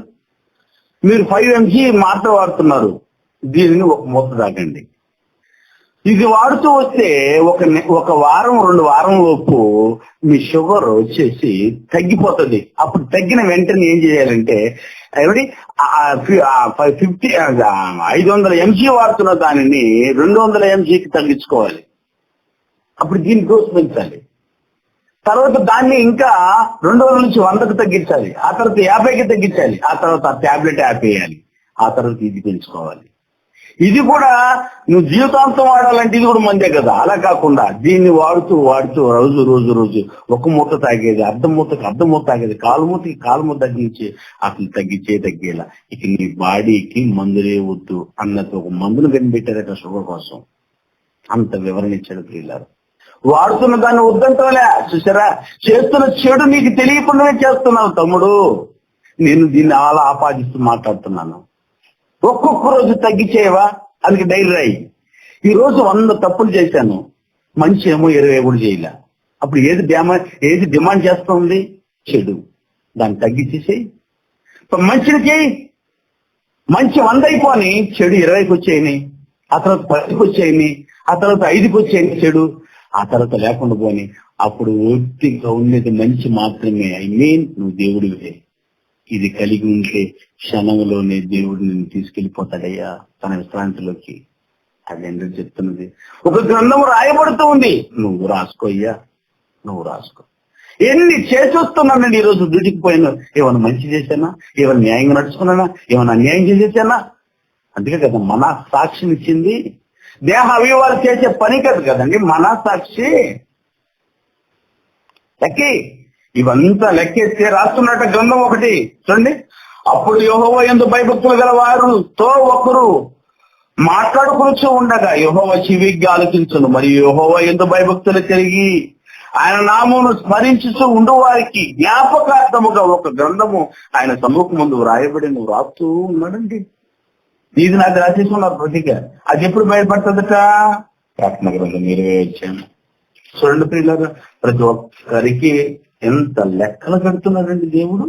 Speaker 2: మీరు 5 mg మాత్ర వాడుతున్నారు, దీనిని ఒక మూత తాగండి. ఇది వాడుతూ వస్తే ఒక వారం 2 వారం లోపు మీ షుగర్ వచ్చేసి తగ్గిపోతుంది. అప్పుడు తగ్గిన వెంటనే ఏం చేయాలంటే ఏమిటి 500 mg వాడుతున్న దానిని 200 mgకి తగ్గించుకోవాలి. అప్పుడు దీన్ని డోస్ పెంచాలి. తర్వాత దాన్ని ఇంకా 200 నుంచి 100కి తగ్గించాలి. ఆ తర్వాత 50కి తగ్గించాలి. ఆ తర్వాత ఆ టాబ్లెట్ ఆపేయాలి. ఆ తర్వాత ఇది పెంచుకోవాలి. ఇది కూడా నువ్వు జీవితాంతం వాడాలంటే ఇది కూడా మందే కదా. అలా కాకుండా దీన్ని వాడుతూ రోజు ఒక మూత తాగేది, అర్ధ మూత తాగేది, కాలు మూత తగ్గించేలా ఇక నీ బాడీకి మందులే వద్దు అన్నది ఒక మందును కనిపెట్టారట షుగర్ కోసం. అంత వివరణ ఇచ్చాడు ప్రియులారా. వాడుతున్న దాన్ని వద్దంటలే. చూసారా, చేస్తున్న చెడు నీకు తెలియకుండానే చేస్తున్నావు తమ్ముడు. నేను దీన్ని అలా ఆపాదిస్తూ మాట్లాడుతున్నాను. ఒక్కొక్క రోజు తగ్గిచేయవా? అందుకే ధైర్యం రాయి. ఈ రోజు 100 తప్పులు చేశాను, మంచి ఏమో 20 కూడా చేయలే. అప్పుడు ఏది డిమాండ్ చేస్తుంది? చెడు. దాన్ని తగ్గించేసేయి. మంచిని చేయి. మంచి 100 అయిపోని, చెడు 20కి వచ్చేయని, ఆ తర్వాత 10కి వచ్చేయని, ఆ తర్వాత 5కి వచ్చేయని చెడు, ఆ తర్వాత లేకుండా పోని. అప్పుడు ఓపికగా ఉండేది మంచి మాత్రమే. నువ్వు దేవుడివే. ఇది కలిగి ఉంటే క్షణంలోనే దేవుడు నిన్ను తీసుకెళ్లిపోతాడయ్యా తన విశ్రాంతిలోకి. అది ఎందుకు చెప్తున్నది? ఒక గ్రంథం రాయబడుతూ ఉంది, నువ్వు రాసుకోయ్యా, నువ్వు రాసుకో. ఎన్ని చేసేస్తున్నానండి ఈ రోజు డ్యూటీకి పోయినా. ఏమైనా మంచి చేశానా? ఏమైనా న్యాయంగా నడుచుకున్నానా? ఏమైనా అన్యాయం చేసేసానా? అందుకే కదా మన సాక్షిని ఇచ్చింది. దేహ అవయవాలు చేసే పని కాదు కదండి మన సాక్షి. లెక్కి ఇవంతా లెక్కేస్తే రాస్తున్నట్టు గ్రంథం ఒకటి చూడండి. అప్పుడు యెహోవా యందు భయభక్తులు గల వారితో ఒకరు మాట్లాడుకొనుచూ ఉండగా యెహోవా చెవికి ఆలకించును. మరియు యెహోవా యందు భయభక్తులు కలిగి ఆయన నామమును స్మరించుతూ ఉండు వారికి జ్ఞాపకార్థముగా ఒక గ్రంథము ఆయన సముఖం ముందు రాయబడి నువ్వు రాస్తూ ఉన్నాడండి. ఇది నాకు రాసేసి ఉన్నారు ప్రతిగా. అది ఎప్పుడు బయటపడుతుందట? ప్రకటన గ్రంథం 20 వచ్చాను. చూడండి ప్రియులారా, ప్రతి ఒక్కరికి ఎంత లెక్కలు కడుతున్నాడండి దేవుడు.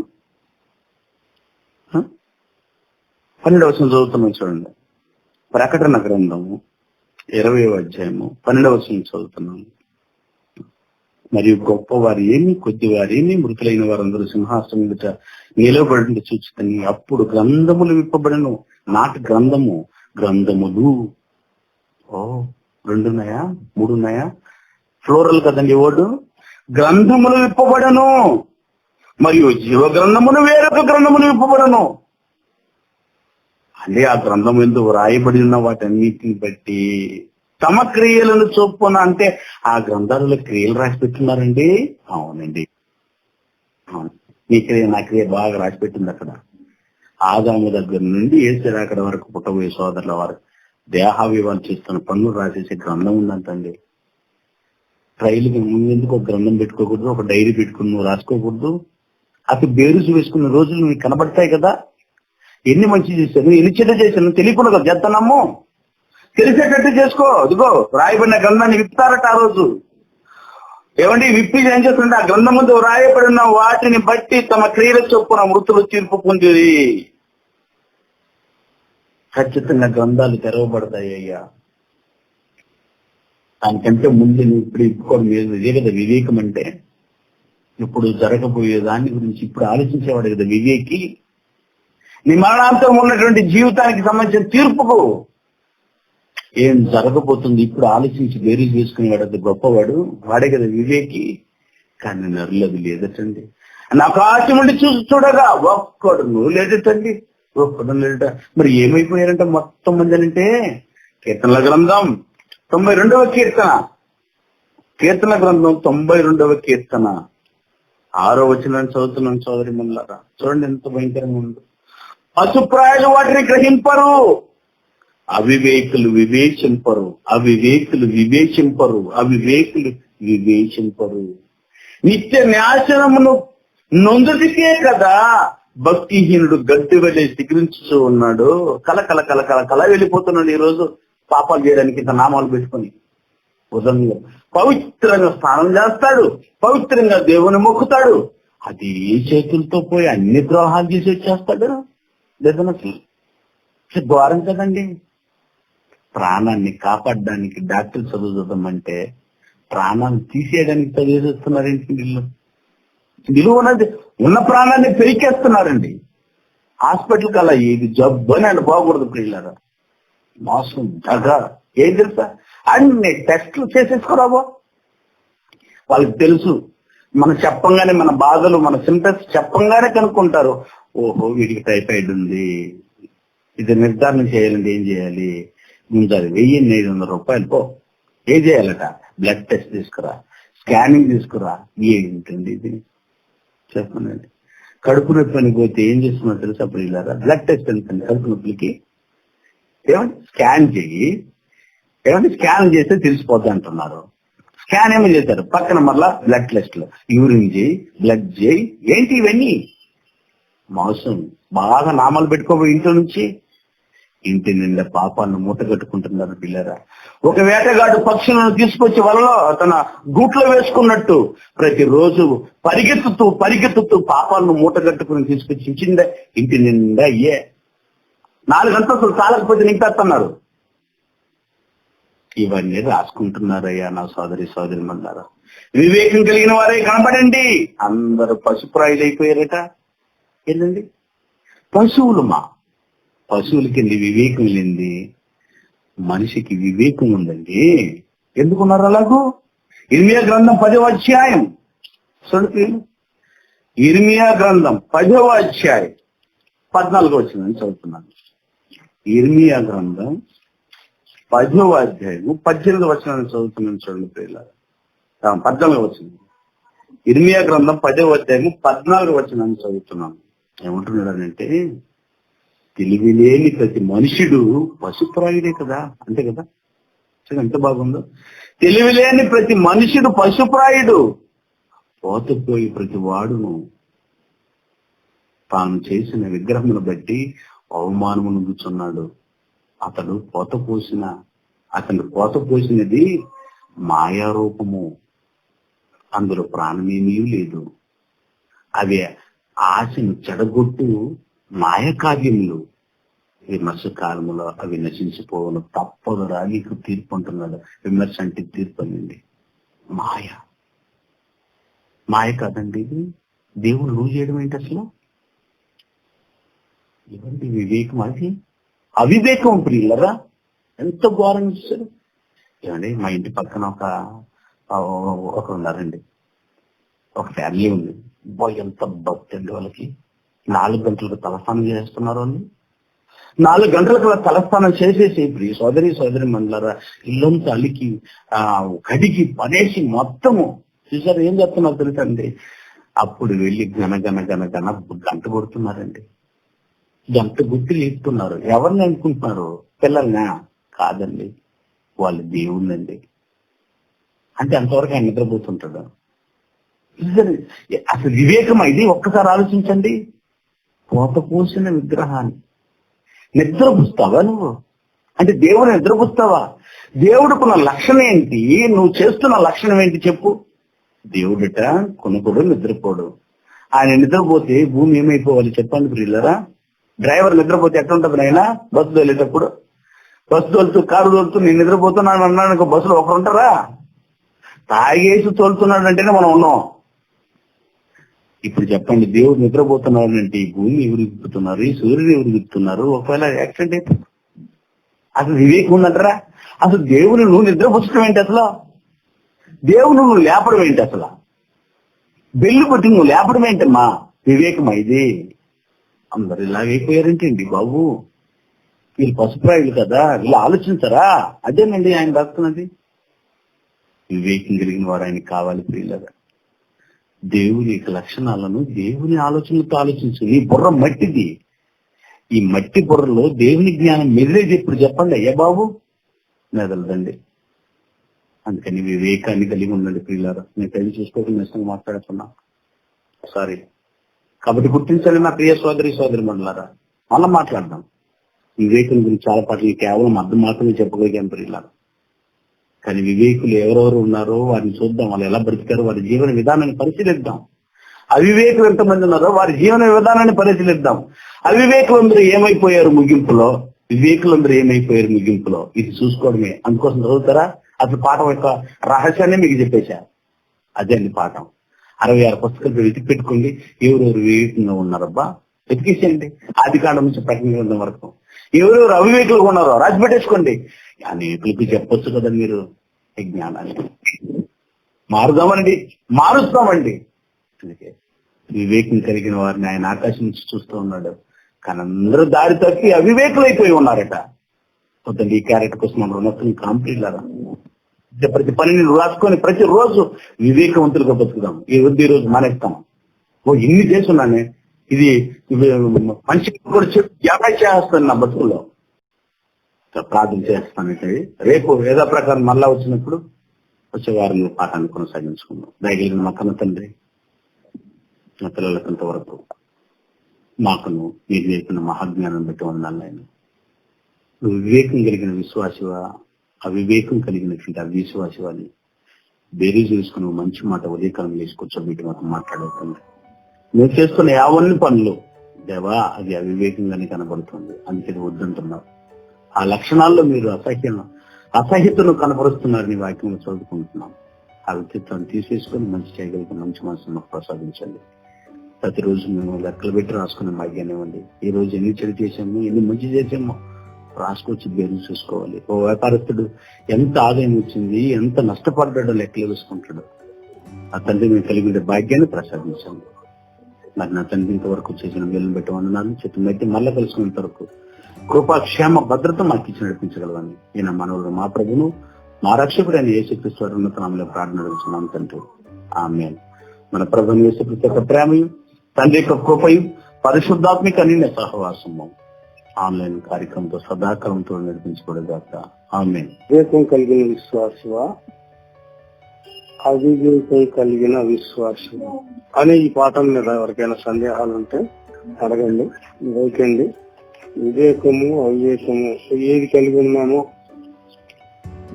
Speaker 2: 12వ వచనం చదువుతున్నాం చూడండి. ప్రకటన గ్రంథము 20వ అధ్యాయము 12వ వచనం చదువుతున్నాము. మరియు గొప్పవారు ఏమి, కొద్దివారేమి, మృతులైన వారందరూ సింహాసనం ఎదుట నిలబడి చూచుతాని. అప్పుడు గ్రంథములు విప్పబడను. నాటి గ్రంథములు 2 ఉన్నాయా 3 ఉన్నాయా? ఫ్లోరల్ కదండి ఓడు. గ్రంథములు విప్పబడను, మరియు జీవ గ్రంథములు వేరొక గ్రంథములు విప్పబడను. అంటే ఆ గ్రంథం ఎందుకు రాయబడి ఉన్న వాటన్నిటిని బట్టి తమ క్రియలను చొప్పున, అంటే ఆ గ్రంథాలలో క్రియలు రాసి పెట్టున్నారండి. అవునండి, అవును. నీ క్రియ నా క్రియ బాగా రాసి పెట్టింది అక్కడ. ఆదాము దగ్గర నుండి ఏసే అక్కడ వరకు పుట్టబోయే సోదరుల వారు దేహావివాలు చేస్తున్న పనులు రాసేసే గ్రంథం ఉందంటండి. ట్రైల్కి ముందెందుకు ఒక గ్రంథం పెట్టుకోకూడదు? ఒక డైరీ పెట్టుకుని నువ్వు రాసుకోకూడదు? అక్కడ బేరుసు వేసుకున్న రోజులు నీకు కనబడతాయి కదా. ఎన్ని మంచి చేశాను, ఎన్ని చెడ్డ చేశాను తెలియకుండా చేస్తున్నాము. తెలిసేటట్టు చేసుకో. ఇదిగో రాయబడిన గ్రంథాన్ని విప్తారట ఆ రోజు. ఏమండి విప్పి ఏం చేస్తుంటే ఆ గ్రంథం ముందు రాయబడిన వాటిని బట్టి తమ క్రియల చొప్పున మృతులు తీర్పు పొందిరి. ఖచ్చితంగా గ్రంథాలు తెరవబడతాయి అయ్యా. దానికంటే ముందు నువ్వు ఇప్పుడు ఇప్పుకోవడం లేదు. ఇదే కదా వివేకం అంటే. ఇప్పుడు జరగబోయే దాని గురించి ఇప్పుడు ఆలోచించేవాడు కదా వివేకి. నీ మరణాంతం ఉన్నటువంటి జీవితానికి సంబంధించిన తీర్పుకు ఏం జరగబోతుంది ఇప్పుడు ఆలోచించి బేరీ చేసుకునేవాడు అది గొప్పవాడు, వాడే కదా వివేకి. కానీ నరులది లేదటండి. నాకు ఆశ ఉండి చూడగా ఒక్కడు లేదటండి, ఒక్కడు లేదట. మరి ఏమైపోయారంటే మొత్తం మంది అంటే కీర్తనల గ్రంథం 92వ కీర్తన, కీర్తన గ్రంథం 92వ కీర్తన 6వ వచనాన్ని చదువుతున్నాం సోదరి మనులారా. చూడండి ఎంత భయంకరంగా ఉంది. పశుప్రాయులు వాటిని గ్రహింపరు, అవివేకులు వివేచింపరు, అవివేకులు వివేచింపరు, అవివేకులు వివేచింపరు. నిత్య నాశనమును నొందుటికే కదా భక్తిహీనుడు గడ్డి వెళ్ళి సిగ్గురించు ఉన్నాడు. కల కల కల కల కల వెళ్ళిపోతున్నాడు ఈ రోజు పాపాలు చేయడానికి ఇంత నామాలు పెట్టుకుని. ఉదయంలో పవిత్రంగా స్నానం చేస్తాడు, పవిత్రంగా దేవుని మొక్కుతాడు. అది చేతులతో పోయి అన్ని ద్రోహాలు చేసి వచ్చేస్తాడు. లేదన్నట్లు ఘోరం కదండి. ప్రాణాన్ని కాపాడడానికి డాక్టర్ చదువుతామంటే ప్రాణాలు తీసేయడానికి చదివేస్తున్నారేంటి వీళ్ళు? విలువనది ఉన్న ప్రాణాన్ని పెరికేస్తున్నారండి. హాస్పిటల్కి అలా ఏది జబ్బు అని అంటే బాగూడదు ప్రియులారా. మోసం, దగ, ఏం తెలుసా? అన్ని టెస్టులు చేసేసుకోరాబో. వాళ్ళకి తెలుసు, మనం చెప్పంగానే మన బాధలు, మన సింటమ్స్ చెప్పంగానే కనుక్కుంటారు. ఓహో వీడికి టైఫాయిడ్ ఉంది, ఇది నిర్ధారణ చేయాలంటే ఏం చేయాలి? ముందు అది 1500 రూపాయలు. పో, ఏం చేయాలట? బ్లడ్ టెస్ట్ తీసుకురా, స్కానింగ్ తీసుకురా. ఏంటండి ఇది చెప్పనండి. కడుపు నొప్పి అని పోతే ఏం చేస్తున్నా తెలుసా ప్రియులారా? బ్లడ్ టెస్ట్ ఎంతండి కడుపు నొప్పికి? ఏమంటే స్కాన్ చెయ్యి, ఏమంటే స్కాన్ చేస్తే తెలిసిపోద్ది అంటున్నారు. స్కాన్ ఏమో చేశారు, పక్కన మళ్ళా బ్లడ్ టెస్ట్లు, యూరిన్ చేయి, బ్లడ్ చేయి. ఏంటి ఇవన్నీ? మోసం. బాగా నామాలు పెట్టుకోబోయి ఇంట్లో నుంచి ఇంటి నిండా పాపాలను మూట కట్టుకుంటున్నారు పిల్లరా. ఒక వేటగాడు పక్షులను తీసుకొచ్చి వలలో తన గూట్లో వేసుకున్నట్టు ప్రతిరోజు పరిగెత్తుతూ పాపాలను మూట కట్టుకుని తీసుకొచ్చి ఇచ్చిందే ఇంటి నిండా. 4 గంటలు చాలకపోతే నింపేస్తున్నారు. ఇవన్నీ రాసుకుంటున్నారయ్యా నా సోదరి మన్నారా. వివేకం కలిగిన వారే కనపడండి. అందరూ పశుప్రాయులు అయిపోయారట. ఏంటండి? పశువులకి వివేకం లేనిది మనిషికి వివేకం ఉందండి. ఎందుకున్నారు అలాగూ? ఇర్మియా గ్రంథం 10వ అధ్యాయం చూడండి. ఇర్మియా గ్రంథం 10వ అధ్యాయం 14 వచ్చిందని చదువుతున్నాను. ఇర్మియా గ్రంథం 10వ అధ్యాయం 18 వచనాన్ని చదువుతున్నాను చూడండి ప్రియులారా. 14 వచ్చింది. ఇర్మియా గ్రంథం 10వ అధ్యాయం 14 వచనాన్ని చదువుతున్నాను. ఏమంటున్నాడంటే, తెలివిలేని ప్రతి మనుషుడు పశుప్రాయుడే కదా. అంతే కదా? ఎంత బాగుందో. తెలివిలేని ప్రతి మనుషుడు పశుప్రాయుడు, పోతపోయి ప్రతి వాడును తాను చేసిన విగ్రహమును బట్టి అవమానము నొందుచున్నాడు. అతను పోతపోసినది మాయారూపము, అందులో ప్రాణమేమీ లేదు. అవి ఆశను చెడగొట్టు మాయకార్యములు. విమర్శ కాలములో అవి నశించిపోవను, తప్పదు రాగికు తీర్పు అంటున్నాడు. విమర్శ అంటే తీర్పు అనండి. మాయ కాదండి ఇది. దేవుడు నువ్వు చేయడం ఏంటి అసలు? ఇవంటి వివేకం, అది అవివేకం ప్రియులరా. ఎంత ఘోరం చూసారు. ఏమండి, మా ఇంటి పక్కన ఒక ఉన్నారండి, ఒక ఫ్యామిలీ ఉంది. ఎంత భక్తి అండి వాళ్ళకి. 4 గంటలకు తలస్నానం చేస్తున్నారు వాళ్ళు. 4 గంటలకు తలస్నానం చేసేసి ప్రియ సోదరి మండలారా, ఇల్లంతా అలికి కడిగి పడేసి మొత్తము చూసారు. ఏం చెప్తున్నారు తెలుసండి? అప్పుడు వెళ్ళి గంట కొడుతున్నారండి. గంట గుర్తు లేపుతున్నారు. ఎవరిని అనుకుంటున్నారు? పిల్లల్నా? కాదండి, వాళ్ళు దేవుళ్ళండి. అంటే అంతవరకు ఆయన నిద్రపోతుంటాడు. అసలు వివేకం ఇది. ఒక్కసారి ఆలోచించండి. పోసిన విగ్రహాన్ని నిద్రపుస్తావా నువ్వు? అంటే దేవుడు నిద్రపుస్తావా? దేవుడుకున్న లక్షణం ఏంటి? నువ్వు చేస్తున్న లక్షణం ఏంటి చెప్పు? దేవుడట కొనుకోడు, నిద్రపోడు. ఆయన నిద్రపోతే భూమి ఏమైపోవాలి చెప్పండి ప్రియులరా. డ్రైవర్ నిద్రపోతే ఎట్లుంటది ఆయన? బస్సు తోలేటప్పుడు, బస్సు తోలుతూ కారు తోలుతూ నేను నిద్రపోతున్నాను అన్నాడు. బస్సులో ఒకరు ఉంటారా? తాగేసి తోలుతున్నాడు అంటేనే మనం ఉన్నాం. ఇప్పుడు చెప్పండి, దేవుడు నిద్రపోతున్నాడు అంటే ఈ భూమి ఎవరు తిప్పుతున్నారు? ఈ సూర్యుడు ఎవరు తిప్పుతున్నారు? ఒకవేళ యాక్సిడెంట్ అయితే అసలు వివేకం ఉందంటారా? అసలు దేవుని నువ్వు నిద్రపుచ్చడం ఏంటి అసలు? దేవుని నువ్వు లేపడం ఏంటి అసలు? బెల్లు కొట్టి నువ్వు లేపడం ఏంటమ్మా? వివేకమా ఇది? అందరు ఇలాగైపోయారేంటండి బాబు. వీళ్ళు పశుప్రాయులు కదా, ఇలా ఆలోచించరా? అదేనండి ఆయన రాస్తున్నది. వివేకం కలిగిన వారు ఆయనకి కావాలి ప్రియులగా. దేవుని యొక్క లక్షణాలను దేవుని ఆలోచనలతో ఆలోచించు. నీ బుర్ర మట్టిది. ఈ మట్టి బుర్రలో దేవుని జ్ఞానం మెదిలేది ఎప్పుడు చెప్పండి అయ్యా బాబు? మెదలదండి. అందుకని వివేకాన్ని కలిగి ఉండండి ప్రియులారా. నేను పెళ్లి చూసుకోవడం నిజంగా మాట్లాడుతున్నా, సారీ. కాబట్టి గుర్తించండి నా ప్రియ సోదరి మండలారా. మళ్ళా మాట్లాడదాం. వివేకం గురించి చాలా పాటలు కేవలం అర్థం మాత్రమే చెప్పగలిగాం ప్రియులారా. కానీ వివేకులు ఎవరెవరు ఉన్నారో వారిని చూద్దాం. వాళ్ళు ఎలా బ్రతికారో వారి జీవన విధానాన్ని పరిశీలిద్దాం. అవివేకులు ఎంతమంది ఉన్నారో వారి జీవన విధానాన్ని పరిశీలిద్దాం. అవివేకులందరూ ఏమైపోయారు ముగింపులో? వివేకులందరూ ఏమైపోయారు ముగింపులో, ఇది చూసుకోవడమే. అందుకోసం చదువుతారా? అసలు పాఠం యొక్క రహస్యాన్ని మీకు చెప్పేశారు. అదే అండి పాఠం. 66 పుస్తకాలు వెతికి పెట్టుకోండి. ఎవరెవరు వివేకంగా ఉన్నారబ్బా వెతికేసేయండి. ఆది కాండం నుంచి ప్రకటన గ్రంథం వరకు ఎవరెవరు అవివేకులుగా ఉన్నారో రాసి పెట్టేసుకోండి. అనేకులకి చెప్పొచ్చు కదా మీరు ఈ జ్ఞానాన్ని. మారుస్తామండి. అందుకే వివేకం కలిగిన వారిని ఆయన ఆకాశం నుంచి చూస్తూ ఉన్నాడు. కానీ అందరూ దారి తప్పి అవివేకులైపోయి ఉన్నారట. వద్దండి, ఈ క్యారెక్టర్ కోసం మనం మొత్తం కంప్లీట్ లాగా ప్రతి పనిని రాసుకొని ప్రతిరోజు వివేకవంతులుగా బతుకుదాం. ఈ రోజు మానేస్తాం. ఇన్ని చేస్తున్నానే, ఇది మనిషికి కూడా యాభై చేస్తాను నా బతుకుల్లో. ప్రార్థన చేస్తానంటే రేపు వేద ప్రకారం మళ్ళా వచ్చినప్పుడు వచ్చే వారంలో పాఠాన్ని కొనసాగించుకుందాం. దయగలిగిన మా కన్న తండ్రి, నా పిల్లలకంత వరకు మాకును మీరు నేర్పిన మహాజ్ఞానం బట్టి వందనాలు. ఆయన నువ్వు వివేకం కలిగిన విశ్వాసివా, అవివేకం కలిగినటువంటి అవిశ్వాసివాని బేరీ చూసుకుని మంచి మాట ఉదయకాలం వేసి కూర్చోబెట్టి మాకు మాట్లాడుతుంది. నువ్వు చేస్తున్న యావన్ని పనులు దేవా అది అవివేకంగానే కనబడుతుంది. అందుకే వద్దంటున్నావు. ఆ లక్షణాల్లో మీరు అసహ్యతను కనపరుస్తున్నారు. నీ వాక్యంలో చదువుకుంటున్నాం. ఆ వ్యక్తిత్వాన్ని తీసేసుకొని మంచి చేయగలిగిన మంచి మనసును మాకు ప్రసాదించండి. ప్రతిరోజు మేము లెక్కలు పెట్టి రాసుకునే భాగ్యాన్ని ఇవ్వండి. ఈ రోజు ఎన్ని చెడు చేసామో, ఎన్ని మంచి చేసామో రాసుకొచ్చి బేరు చూసుకోవాలి. ఓ వ్యాపారస్తుడు ఎంత ఆదాయం వచ్చింది, ఎంత నష్టపడ్డాడో లెక్కలు వేసుకుంటాడు. ఆ తండ్రి మేము కలిగి ఉండే భాగ్యాన్ని ప్రసాదించండి. మరి నా తండ్రి ఇంతవరకు చేసిన మేలును బట్టి వందనాలు. చెట్టు బట్టి మళ్ళా కలుసుకునేంత వరకు కృపాక్షేమ భద్రత మాకు ఇచ్చి నడిపించగలవని ఈయన మనవుడు మా ప్రభును మా రక్షకుడైన యేసుక్రీస్తు ఉన్నత నామములో ప్రార్థన అడుగుతున్నాం తండ్రి. ఆమేన్. మన ప్రభుని యేసుక్రీస్తు యొక్క ప్రేమయు, తండ్రి యొక్క కృపయు, పరిశుద్ధాత్మిక నిన్న సహవాసము ఆన్లైన్ కార్యక్రమంతో సదాకాలంతో నడిపించబడేదాకా. ఆమేన్.
Speaker 1: వివేకం కలిగిన విశ్వాసవా, అవివేకం కలిగిన విశ్వాసవా అనే ఈ పాఠం మీద ఎవరికైనా సందేహాలు ఉంటే అడగండి. ఓకేండి. వివేకము అవివేకము ఏది కలిగి ఉన్నామో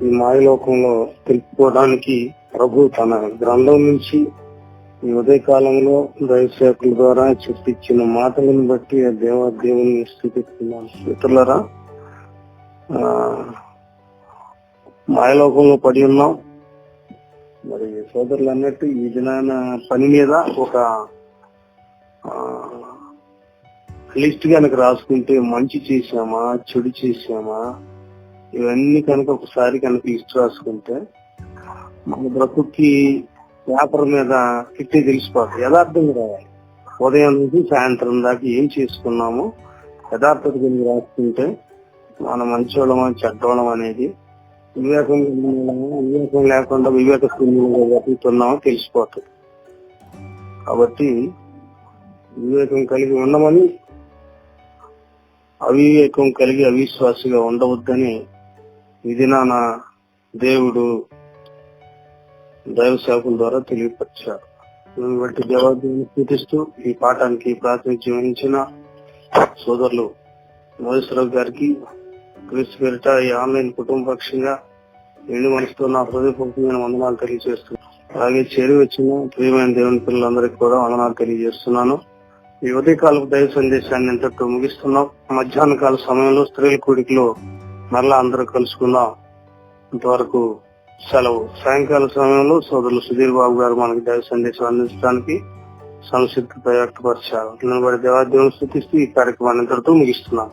Speaker 1: ఈ మాయలోకంలో తెలుసుకోవడానికి ప్రభు తన గ్రంథం నుంచి ఈ ఉదయకాలంలో దైవసేవకుల ద్వారా చెప్పించిన మాటలను బట్టి ఆ దేవుని స్థితిస్తున్నాను. మిత్రులారా, మాయలోకంలో పడి ఉన్నాం. మరి సోదరులు అన్నట్టు ఈ దినాన పని మీద ఒక లిస్ట్ కనుక రాసుకుంటే మంచి చేశామా చెడు చేశామా ఇవన్నీ కనుక ఒకసారి కనుక లిస్ట్ రాసుకుంటే మన బ్రతుక్కి పేపర్ మీద తిట్టి తెలిసిపోతుంది. యథార్థంగా రావాలి. ఉదయం నుంచి సాయంత్రం దాకా ఏం చేసుకున్నామో యథార్థత కింద రాసుకుంటే మన మంచోళమా చెడ్డోళం అనేది వివేకం లేకుండా వివేక శూన్యంగా బతుకుతున్నామో తెలిసిపోతుంది. కాబట్టి వివేకం కలిగి ఉండమని, అవివేకం కలిగి అవిశ్వాసిగా ఉండవద్దని ఇది నా దేవుడు దైవ సేవకుల ద్వారా తెలియపరిచారు. బట్టి దేవాదేవుని స్థుతిస్తూ ఈ పాఠానికి ప్రాతినిధ్యం వహించిన సోదరులు మహేశ్వరరావు గారికి క్రీస్తు పేరిట ఈ ఆన్లైన్ కుటుంబ పక్షంగా నిండు మనసుతో నా హృదయపూర్వకమైన వందనాలు తెలియజేస్తున్నాను. అలాగే చేరి వచ్చిన ప్రియమైన దేవుని పిల్లలందరికీ కూడా వందనాలు తెలియజేస్తున్నాను. ఈ ఉదయకాలపు దైవ సందేశాన్ని ఎంతటితో ముగిస్తున్నాం. మధ్యాహ్న కాల సమయంలో స్త్రీల కూడికలో మరలా అందరూ కలుసుకుందాం. ఇంతవరకు సెలవు. సాయంకాల సమయంలో సోదరులు సుధీర్ బాబు గారు మనకి దైవ సందేశం అందించడానికి సంసిద్ధత వ్యక్తపరిచారు. దేవాదేవుని స్థుతిస్తూ ఈ కార్యక్రమాన్ని ఇంతటితో ముగిస్తున్నాం.